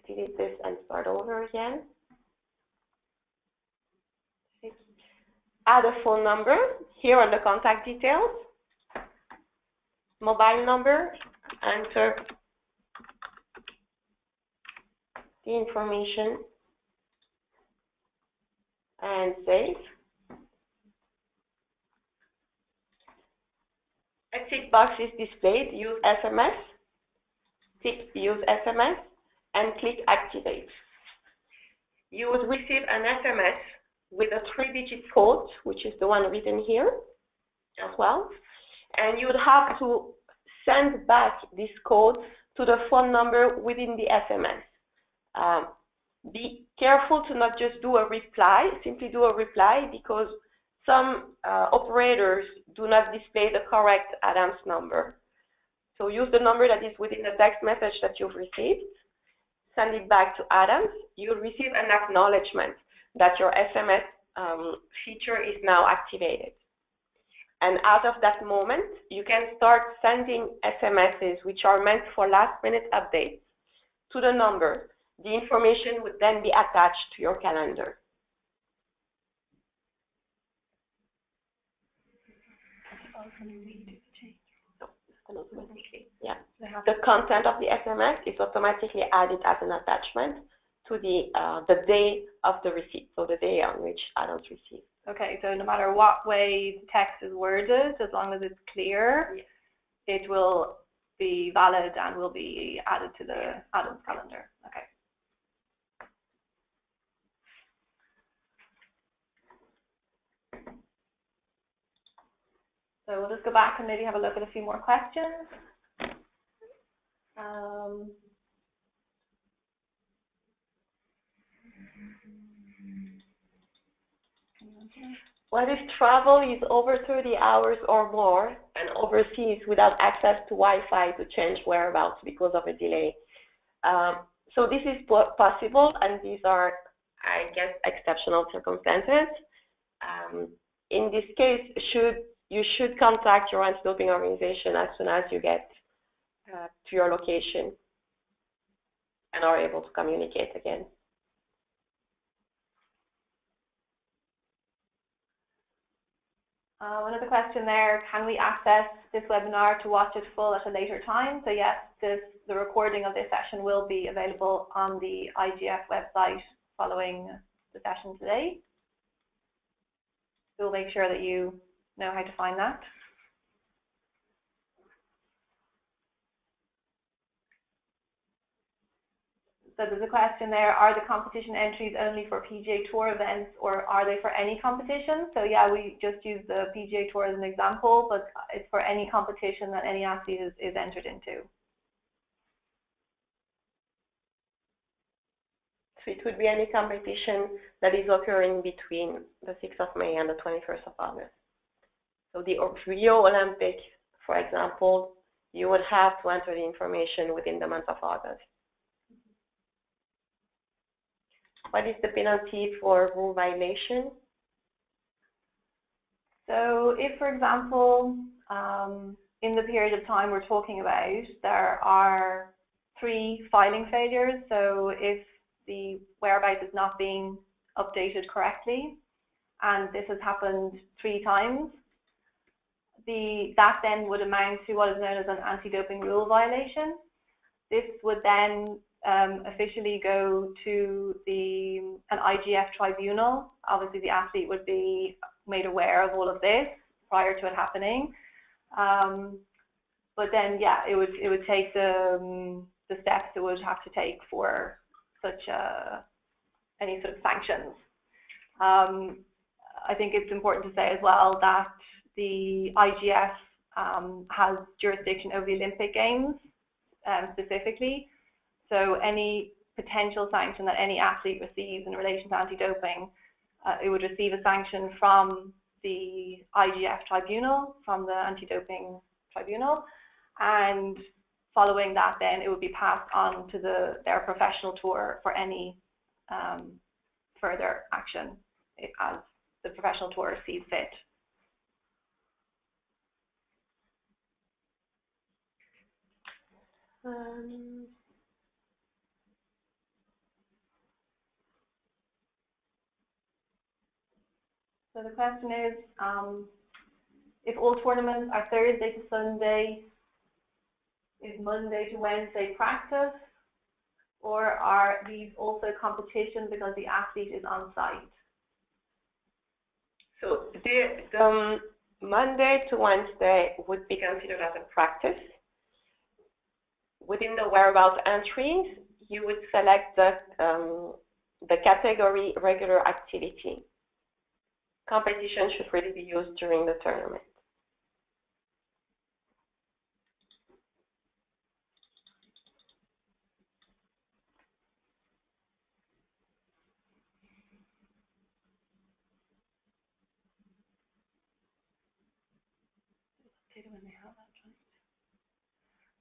delete this and start over again. Add a phone number here on the contact details. Mobile number, enter the information and save. A tick box is displayed. Use SMS. Tick use SMS and click activate. You would receive an SMS with a 3-digit code, which is the one written here as well. And you would have to send back this code to the phone number within the SMS. Be careful to not just do a reply, simply do a reply, because some operators do not display the correct Adams number. So use the number that is within the text message that you've received, send it back to Adams. You'll receive an acknowledgement that your SMS feature is now activated. And as of that moment, you can start sending SMSs which are meant for last-minute updates to the number. The information would then be attached to your calendar. Yeah. The content of the SMS is automatically added as an attachment to the day of the receipt, so the day on which Adams received. Okay, so no matter what way the text is worded, as long as it's clear, yes, it will be valid and will be added to the Adams calendar. Okay. So we'll just go back and maybe have a look at a few more questions. What if travel is over 30 hours or more and overseas without access to Wi-Fi to change whereabouts because of a delay? So this is possible, and these are, I guess, exceptional circumstances. In this case, you should contact your anti-doping organization as soon as you get to your location and are able to communicate again. Another question there, can we access this webinar to watch it full at a later time? So yes, the recording of this session will be available on the IGF website following the session today. We'll make sure that you know how to find that. So there's a question there, are the competition entries only for PGA Tour events or are they for any competition? So yeah, we just use the PGA Tour as an example, but it's for any competition that any athlete is entered into. So it would be any competition that is occurring between the 6th of May and the 21st of August. So the Rio Olympic, for example, you would have to enter the information within the month of August. What is the penalty for rule violation? So if, for example, in the period of time we're talking about, there are 3 filing failures. So if the whereabouts is not being updated correctly, and this has happened 3 times, that then would amount to what is known as an anti-doping rule violation. This would then officially go to an IGF tribunal. Obviously, the athlete would be made aware of all of this prior to it happening. But then, yeah, it would take the steps it would have to take for such any sort of sanctions. I think it's important to say as well that the IGF has jurisdiction over the Olympic Games specifically. So any potential sanction that any athlete receives in relation to anti-doping, it would receive a sanction from the IGF tribunal, from the anti-doping tribunal, and following that then it would be passed on to their professional tour for any further action as the professional tour sees fit. So the question is, if all tournaments are Thursday to Sunday, is Monday to Wednesday practice, or are these also competition because the athlete is on site? So the Monday to Wednesday would be considered as a practice. Within the whereabouts entries, you would select the category regular activity. Competition should really be used during the tournament.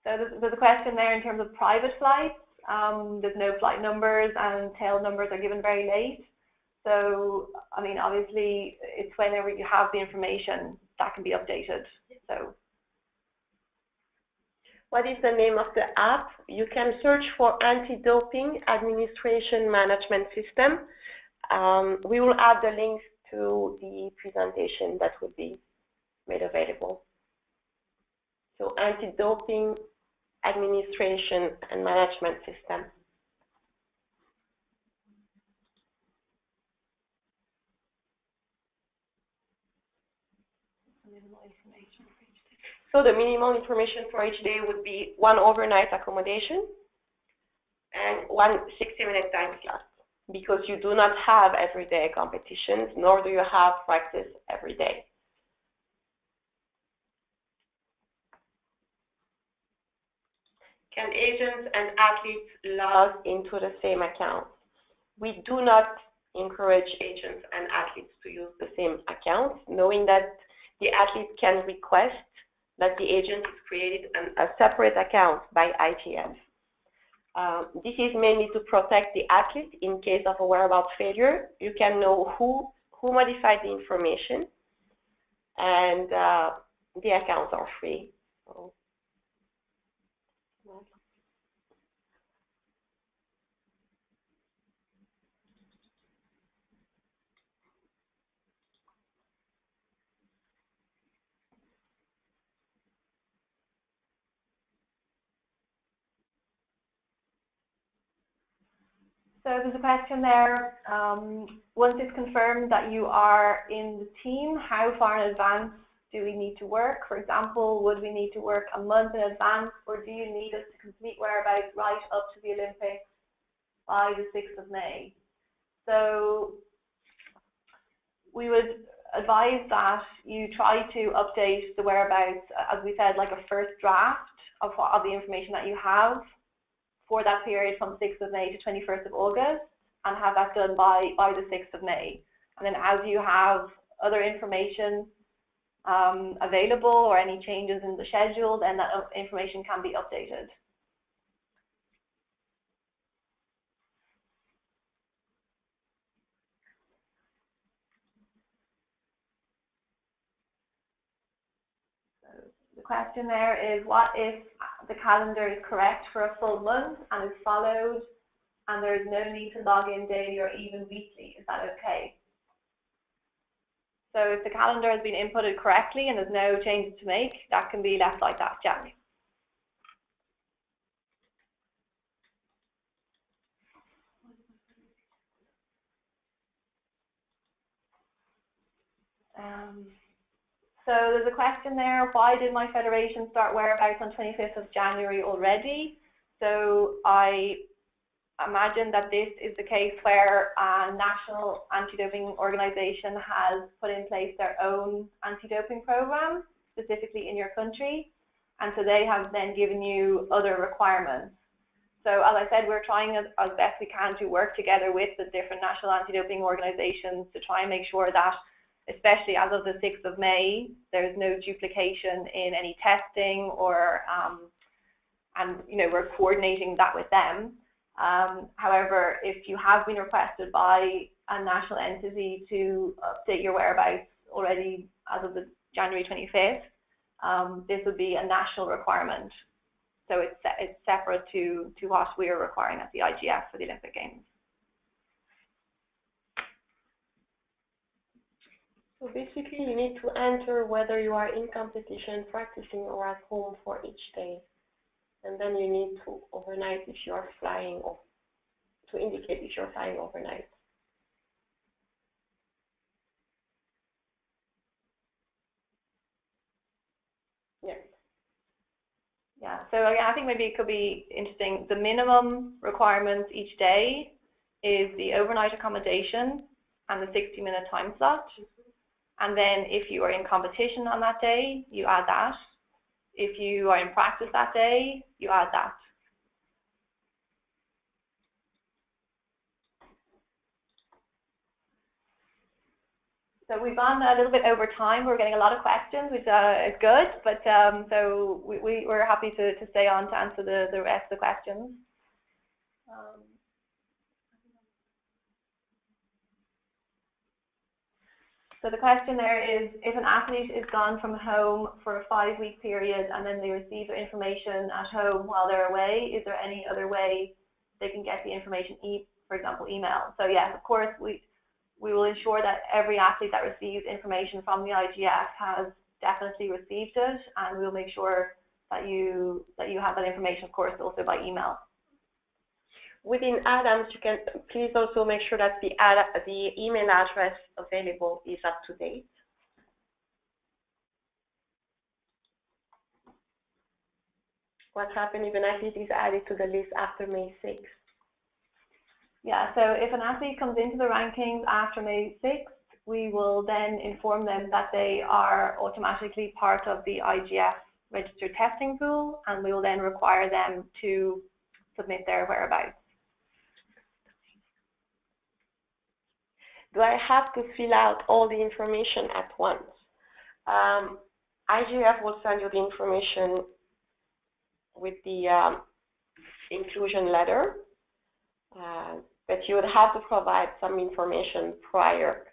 So there's a question there in terms of private flights. There's no flight numbers and tail numbers are given very late. So, I mean, obviously, it's whenever you have the information that can be updated. So, what is the name of the app? You can search for Anti-Doping Administration Management System. We will add the links to the presentation that will be made available. So Anti-Doping Administration and Management System. So the minimal information for each day would be 1 overnight accommodation and 1 60-minute time slot, because you do not have everyday competitions, nor do you have practice every day. Can agents and athletes log into the same account? We do not encourage agents and athletes to use the same account, knowing that the athlete can request that the agent is created a separate account by IGF. This is mainly to protect the athlete in case of a whereabouts failure. You can know who modified the information, and the accounts are free. So there's a question there. Once it's confirmed that you are in the team, how far in advance do we need to work? For example, would we need to work a month in advance, or do you need us to complete whereabouts right up to the Olympics by the 6th of May? So we would advise that you try to update the whereabouts, as we said, like a first draft of the information that you have for that period from 6th of May to 21st of August, and have that done by the 6th of May. And then as you have other information available or any changes in the schedule, then that information can be updated. The question there is, what if the calendar is correct for a full month and is followed, and there is no need to log in daily or even weekly? Is that okay? So if the calendar has been inputted correctly and there's no changes to make, that can be left like that, Jack. So there's a question there, why did my federation start whereabouts on 25th of January already? So I imagine that this is the case where a national anti-doping organization has put in place their own anti-doping program, specifically in your country, and so they have then given you other requirements. So as I said, we're trying as best we can to work together with the different national anti-doping organizations to try and make sure that, especially as of the 6th of May, there's no duplication in any testing, or and we're coordinating that with them. However, if you have been requested by a national entity to update your whereabouts already as of the January 25th, this would be a national requirement. So it's separate to what we are requiring at the IGF for the Olympic Games. So basically, you need to enter whether you are in competition, practicing, or at home for each day. And then you need to overnight if you are flying, or to indicate if you're flying overnight. Yes. Yeah, so again, I think maybe it could be interesting. The minimum requirements each day is the overnight accommodation and the 60-minute time slot. And then if you are in competition on that day, you add that. If you are in practice that day, you add that. So we've gone a little bit over time. We're getting a lot of questions, which is good. But so we're happy to stay on to answer the rest of the questions. So the question there is, if an athlete is gone from home for a 5-week period and then they receive their information at home while they're away, is there any other way they can get the information, for example, email? So yes, of course, we will ensure that every athlete that receives information from the IGF has definitely received it, and we'll make sure that you have that information, of course, also by email. Within Adams, you can please also make sure that the email address available is up to date. What happens if an athlete is added to the list after May 6th? Yeah, so if an athlete comes into the rankings after May 6th, we will then inform them that they are automatically part of the IGF registered testing pool, and we will then require them to submit their whereabouts. Do I have to fill out all the information at once? IGF will send you the information with the inclusion letter, but you would have to provide some information prior.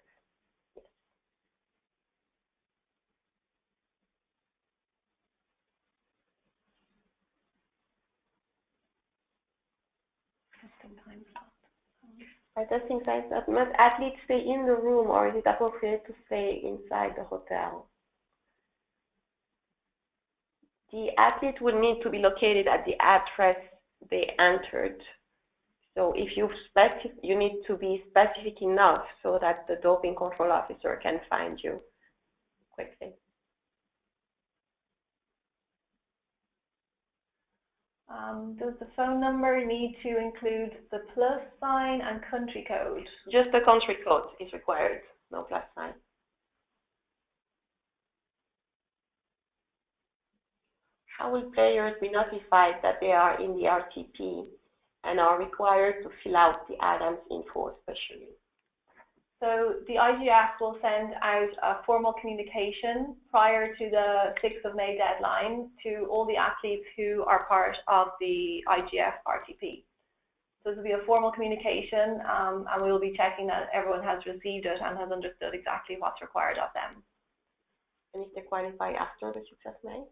By testing sites, must athletes stay in the room, or is it appropriate to stay inside the hotel? The athlete will need to be located at the address they entered. So if you need to be specific enough so that the doping control officer can find you quickly. Does the phone number need to include the plus sign and country code? Just the country code is required, no plus sign. How will players be notified that they are in the RTP and are required to fill out the Adams info especially? So the IGF will send out a formal communication prior to the 6th of May deadline to all the athletes who are part of the IGF RTP. So this will be a formal communication, and we will be checking that everyone has received it and has understood exactly what's required of them. And if they qualify after the 6th of May?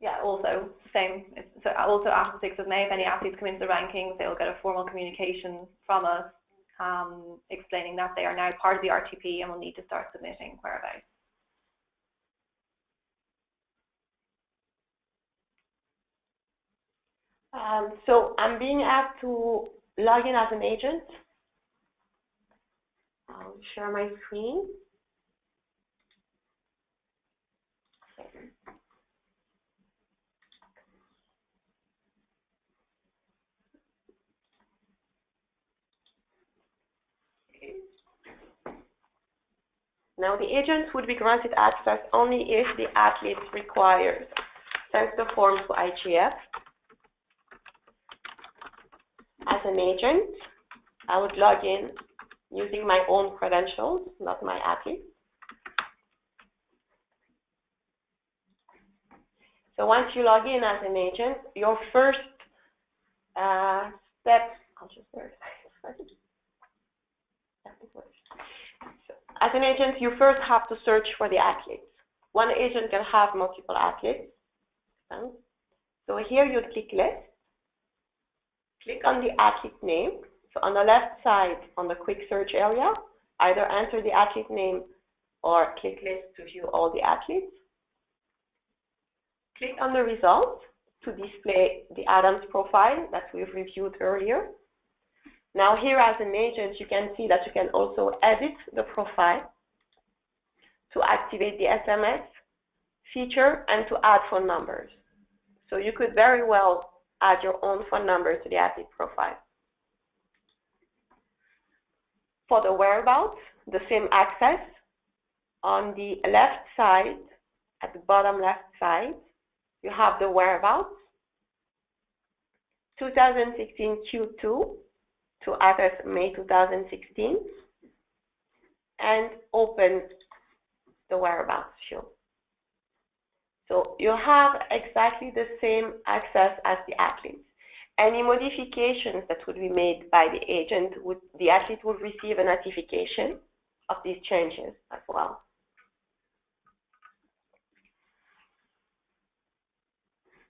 Yeah, also same. So also after the 6th of May, if any athletes come into the rankings, they will get a formal communication from us explaining that they are now part of the RTP and will need to start submitting whereabouts. So I'm being asked to log in as an agent. I'll share my screen. Now the agent would be granted access only if the athlete sends the form to IGF. As an agent, I would log in using my own credentials, not my athlete. So once you log in as an agent, your first step, I'll just verify. As an agent, you first have to search for the athletes. One agent can have multiple athletes. So here you'd click list. Click on the athlete name. So on the left side, on the quick search area, Either enter the athlete name or click list to view all the athletes. Click on the results to display the Adams profile that we've reviewed earlier. Now here as an agent, you can see that you can also edit the profile to activate the SMS feature and to add phone numbers. So you could very well add your own phone number to the athlete profile. For the whereabouts, the same access. On the left side, at the bottom left side, you have the whereabouts, 2016 Q2 to access May 2016, and open the whereabouts field. So you have exactly the same access as the athletes. Any modifications that would be made by the agent, the athlete would receive a notification of these changes as well.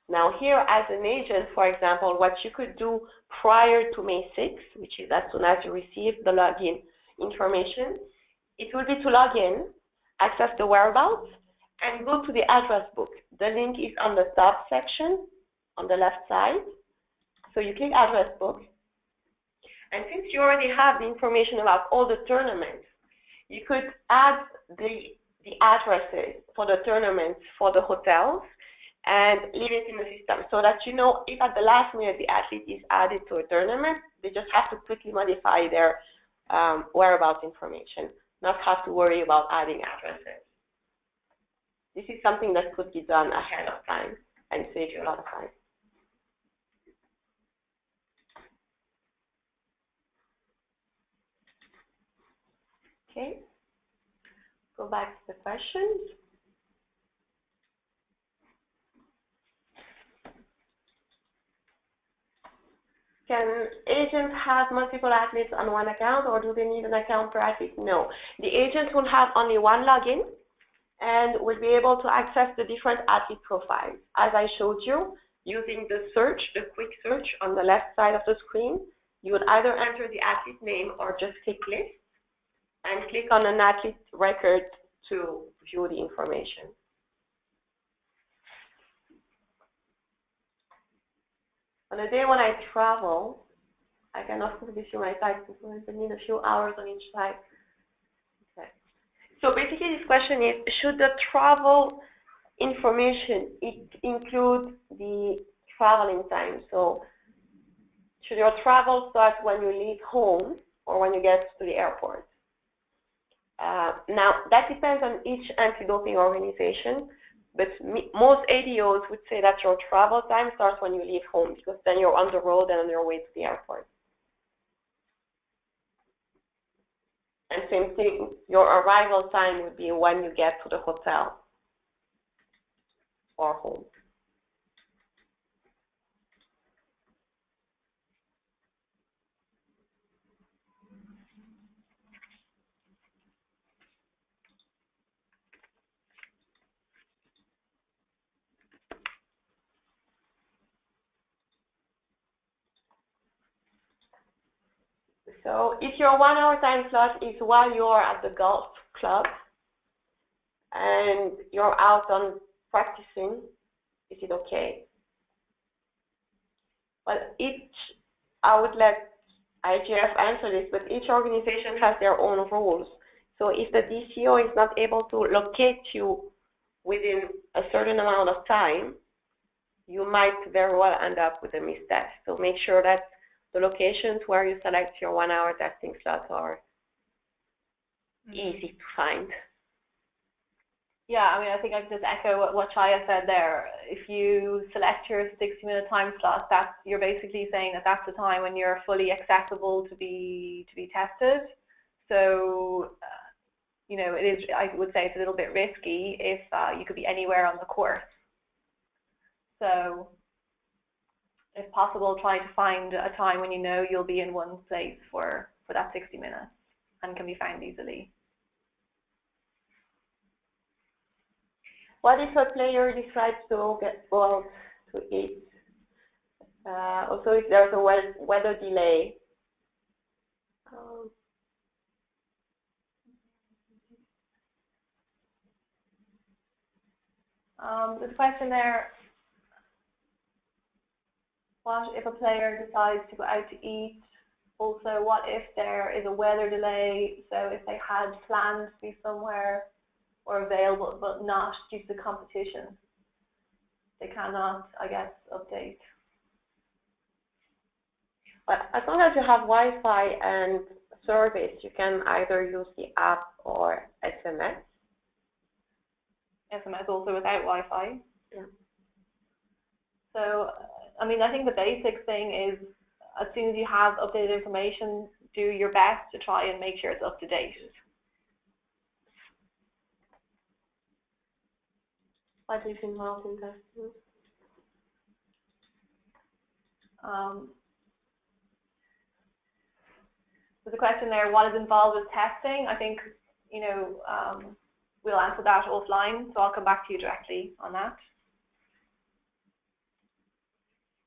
Now here as an agent, for example, what you could do prior to May 6th, which is as soon as you receive the login information, it will be to log in, access the whereabouts, and go to the address book. The link is on the top section on the left side. So you click address book. And since you already have the information about all the tournaments, you could add the addresses for the tournaments for the hotels and leave it in the system so that you know if at the last minute the athlete is added to a tournament, they just have to quickly modify their whereabouts information, not have to worry about adding addresses. This is something that could be done ahead of time and save you a lot of time. Okay, go back to the questions. Can agents have multiple athletes on one account, or do they need an account per athlete? No. The agent will have only one login and will be able to access the different athlete profiles. As I showed you, using the search, the quick search on the left side of the screen, you would either enter the athlete name or just click list and click on an athlete record to view the information. On a day when I travel, I can of course give you my sites, so I need a few hours on each site. Okay. So basically this question is, should the travel information include the traveling time? So should your travel start when you leave home or when you get to the airport? Now that depends on each anti-doping organization. But most ADOs would say that your travel time starts when you leave home, because then you're on the road and on your way to the airport. And same thing, your arrival time would be when you get to the hotel or home. So if your 1 hour time slot is while you're at the golf club and you're out on practicing, is it okay? Well, I would let IGF answer this, but each organization has their own rules. So if the DCO is not able to locate you within a certain amount of time, you might very well end up with a missed test. So make sure that the locations where you select your 1 hour testing slots are easy to find. Yeah, I mean, I think I can just echo what Chaya said there. If you select your 60-minute time slot, you're basically saying that that's the time when you're fully accessible to be tested. So, you know, I would say it's a little bit risky if you could be anywhere on the course. So, if possible, try to find a time when you know you'll be in one place for that 60 minutes and can be found easily. What if a player decides to go out to eat? Also, if there's a weather delay. There's a question there. What if a player decides to go out to eat? Also, what if there is a weather delay? So if they had planned to be somewhere or available but not due to the competition, they cannot, I guess, update. But as long as you have Wi-Fi and service, you can either use the app or SMS. SMS also without Wi-Fi. Yeah. So, I mean, I think the basic thing is as soon as you have updated information, do your best to try and make sure it's up to date. What is involved in testing? There's a question there, what is involved with testing? I think, you know, we'll answer that offline, so I'll come back to you directly on that.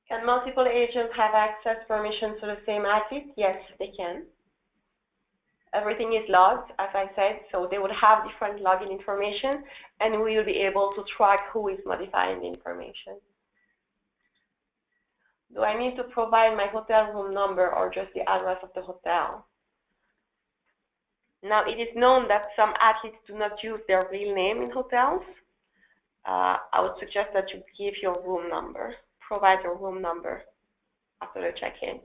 Can multiple agents have access permission to the same athlete? Yes, they can. Everything is logged, as I said, so they would have different login information, and we will be able to track who is modifying the information. Do I need to provide my hotel room number or just the address of the hotel? Now, it is known that some athletes do not use their real name in hotels. I would suggest that you give your room number, provide your room number after the check-in.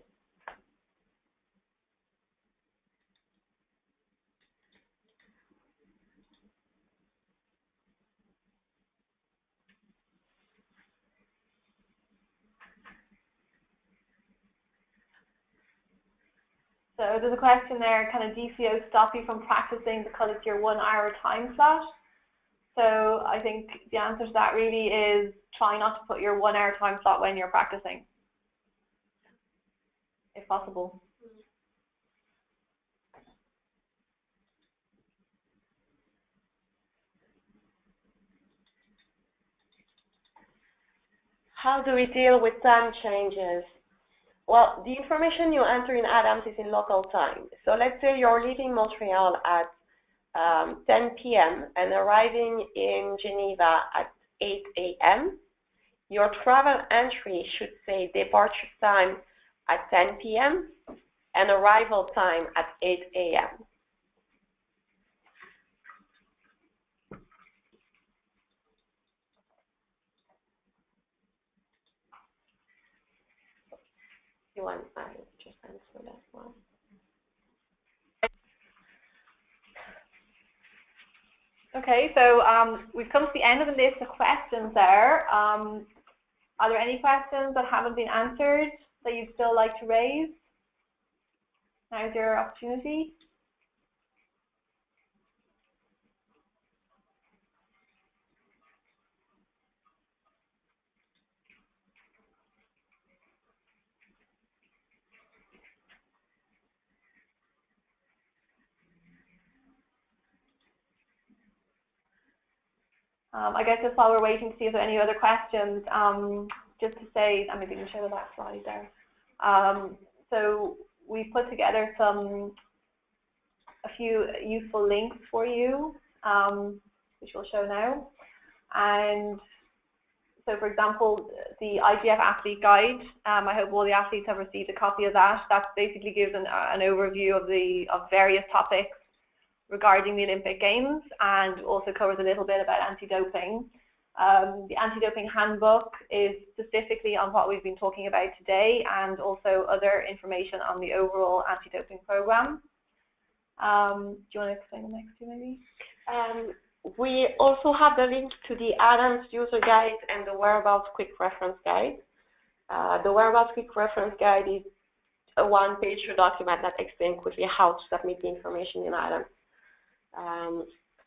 So there's a question there, can a DCO stop you from practicing because it's your 1 hour time slot? So I think the answer to that really is try not to put your 1 hour time slot when you're practicing, if possible. How do we deal with time changes? Well, the information you enter in Adams is in local time. So let's say you're leaving Montreal at 10 p.m. and arriving in Geneva at 8 a.m. Your travel entry should say departure time at 10 p.m. and arrival time at 8 a.m. You want I just answer that one. Okay, so we've come to the end of the list of questions there. Are there any questions that haven't been answered that you'd still like to raise? Now's your opportunity. I guess just while we're waiting to see if there are any other questions, just to say, I'm maybe going to show the last slide there. So we put together a few useful links for you, which we'll show now. And so, for example, the IGF Athlete Guide, I hope all the athletes have received a copy of that. That basically gives an overview of various topics regarding the Olympic Games and also covers a little bit about anti-doping. The anti-doping handbook is specifically on what we've been talking about today and also other information on the overall anti-doping program. Do you want to explain the next two maybe? We also have the link to the Adams user guide and the Whereabouts Quick Reference Guide. The Whereabouts Quick Reference Guide is a one-page document that explains quickly how to submit the information in Adams.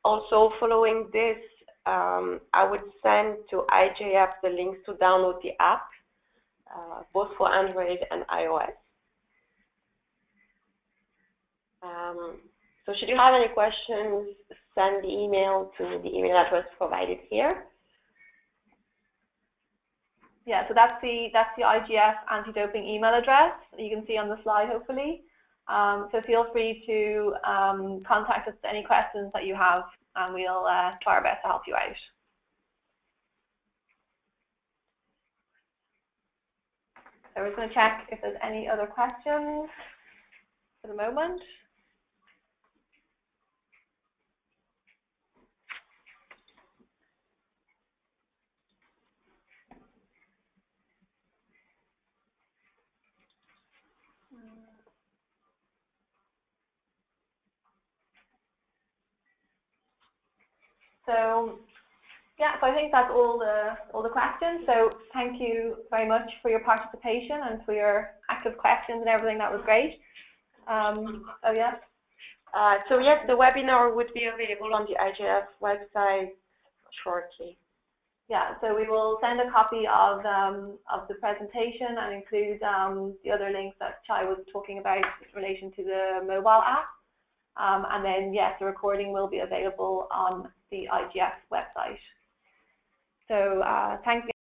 Also, following this, I would send to IJF the links to download the app, both for Android and iOS. So should you have any questions, send the email to the email address provided here. Yeah, so that's the IGF anti-doping email address that you can see on the slide, hopefully. So feel free to contact us with any questions that you have, and we'll try our best to help you out. So we're going to check if there's any other questions for the moment. So yeah, so I think that's all the questions. So thank you very much for your participation and for your active questions and everything. That was great. So yeah. So yes, the webinar would be available on the IGF website shortly. Yeah, so we will send a copy of the presentation and include the other links that Chai was talking about in relation to the mobile app. And then, yes, the recording will be available on the IGF website. So thanks.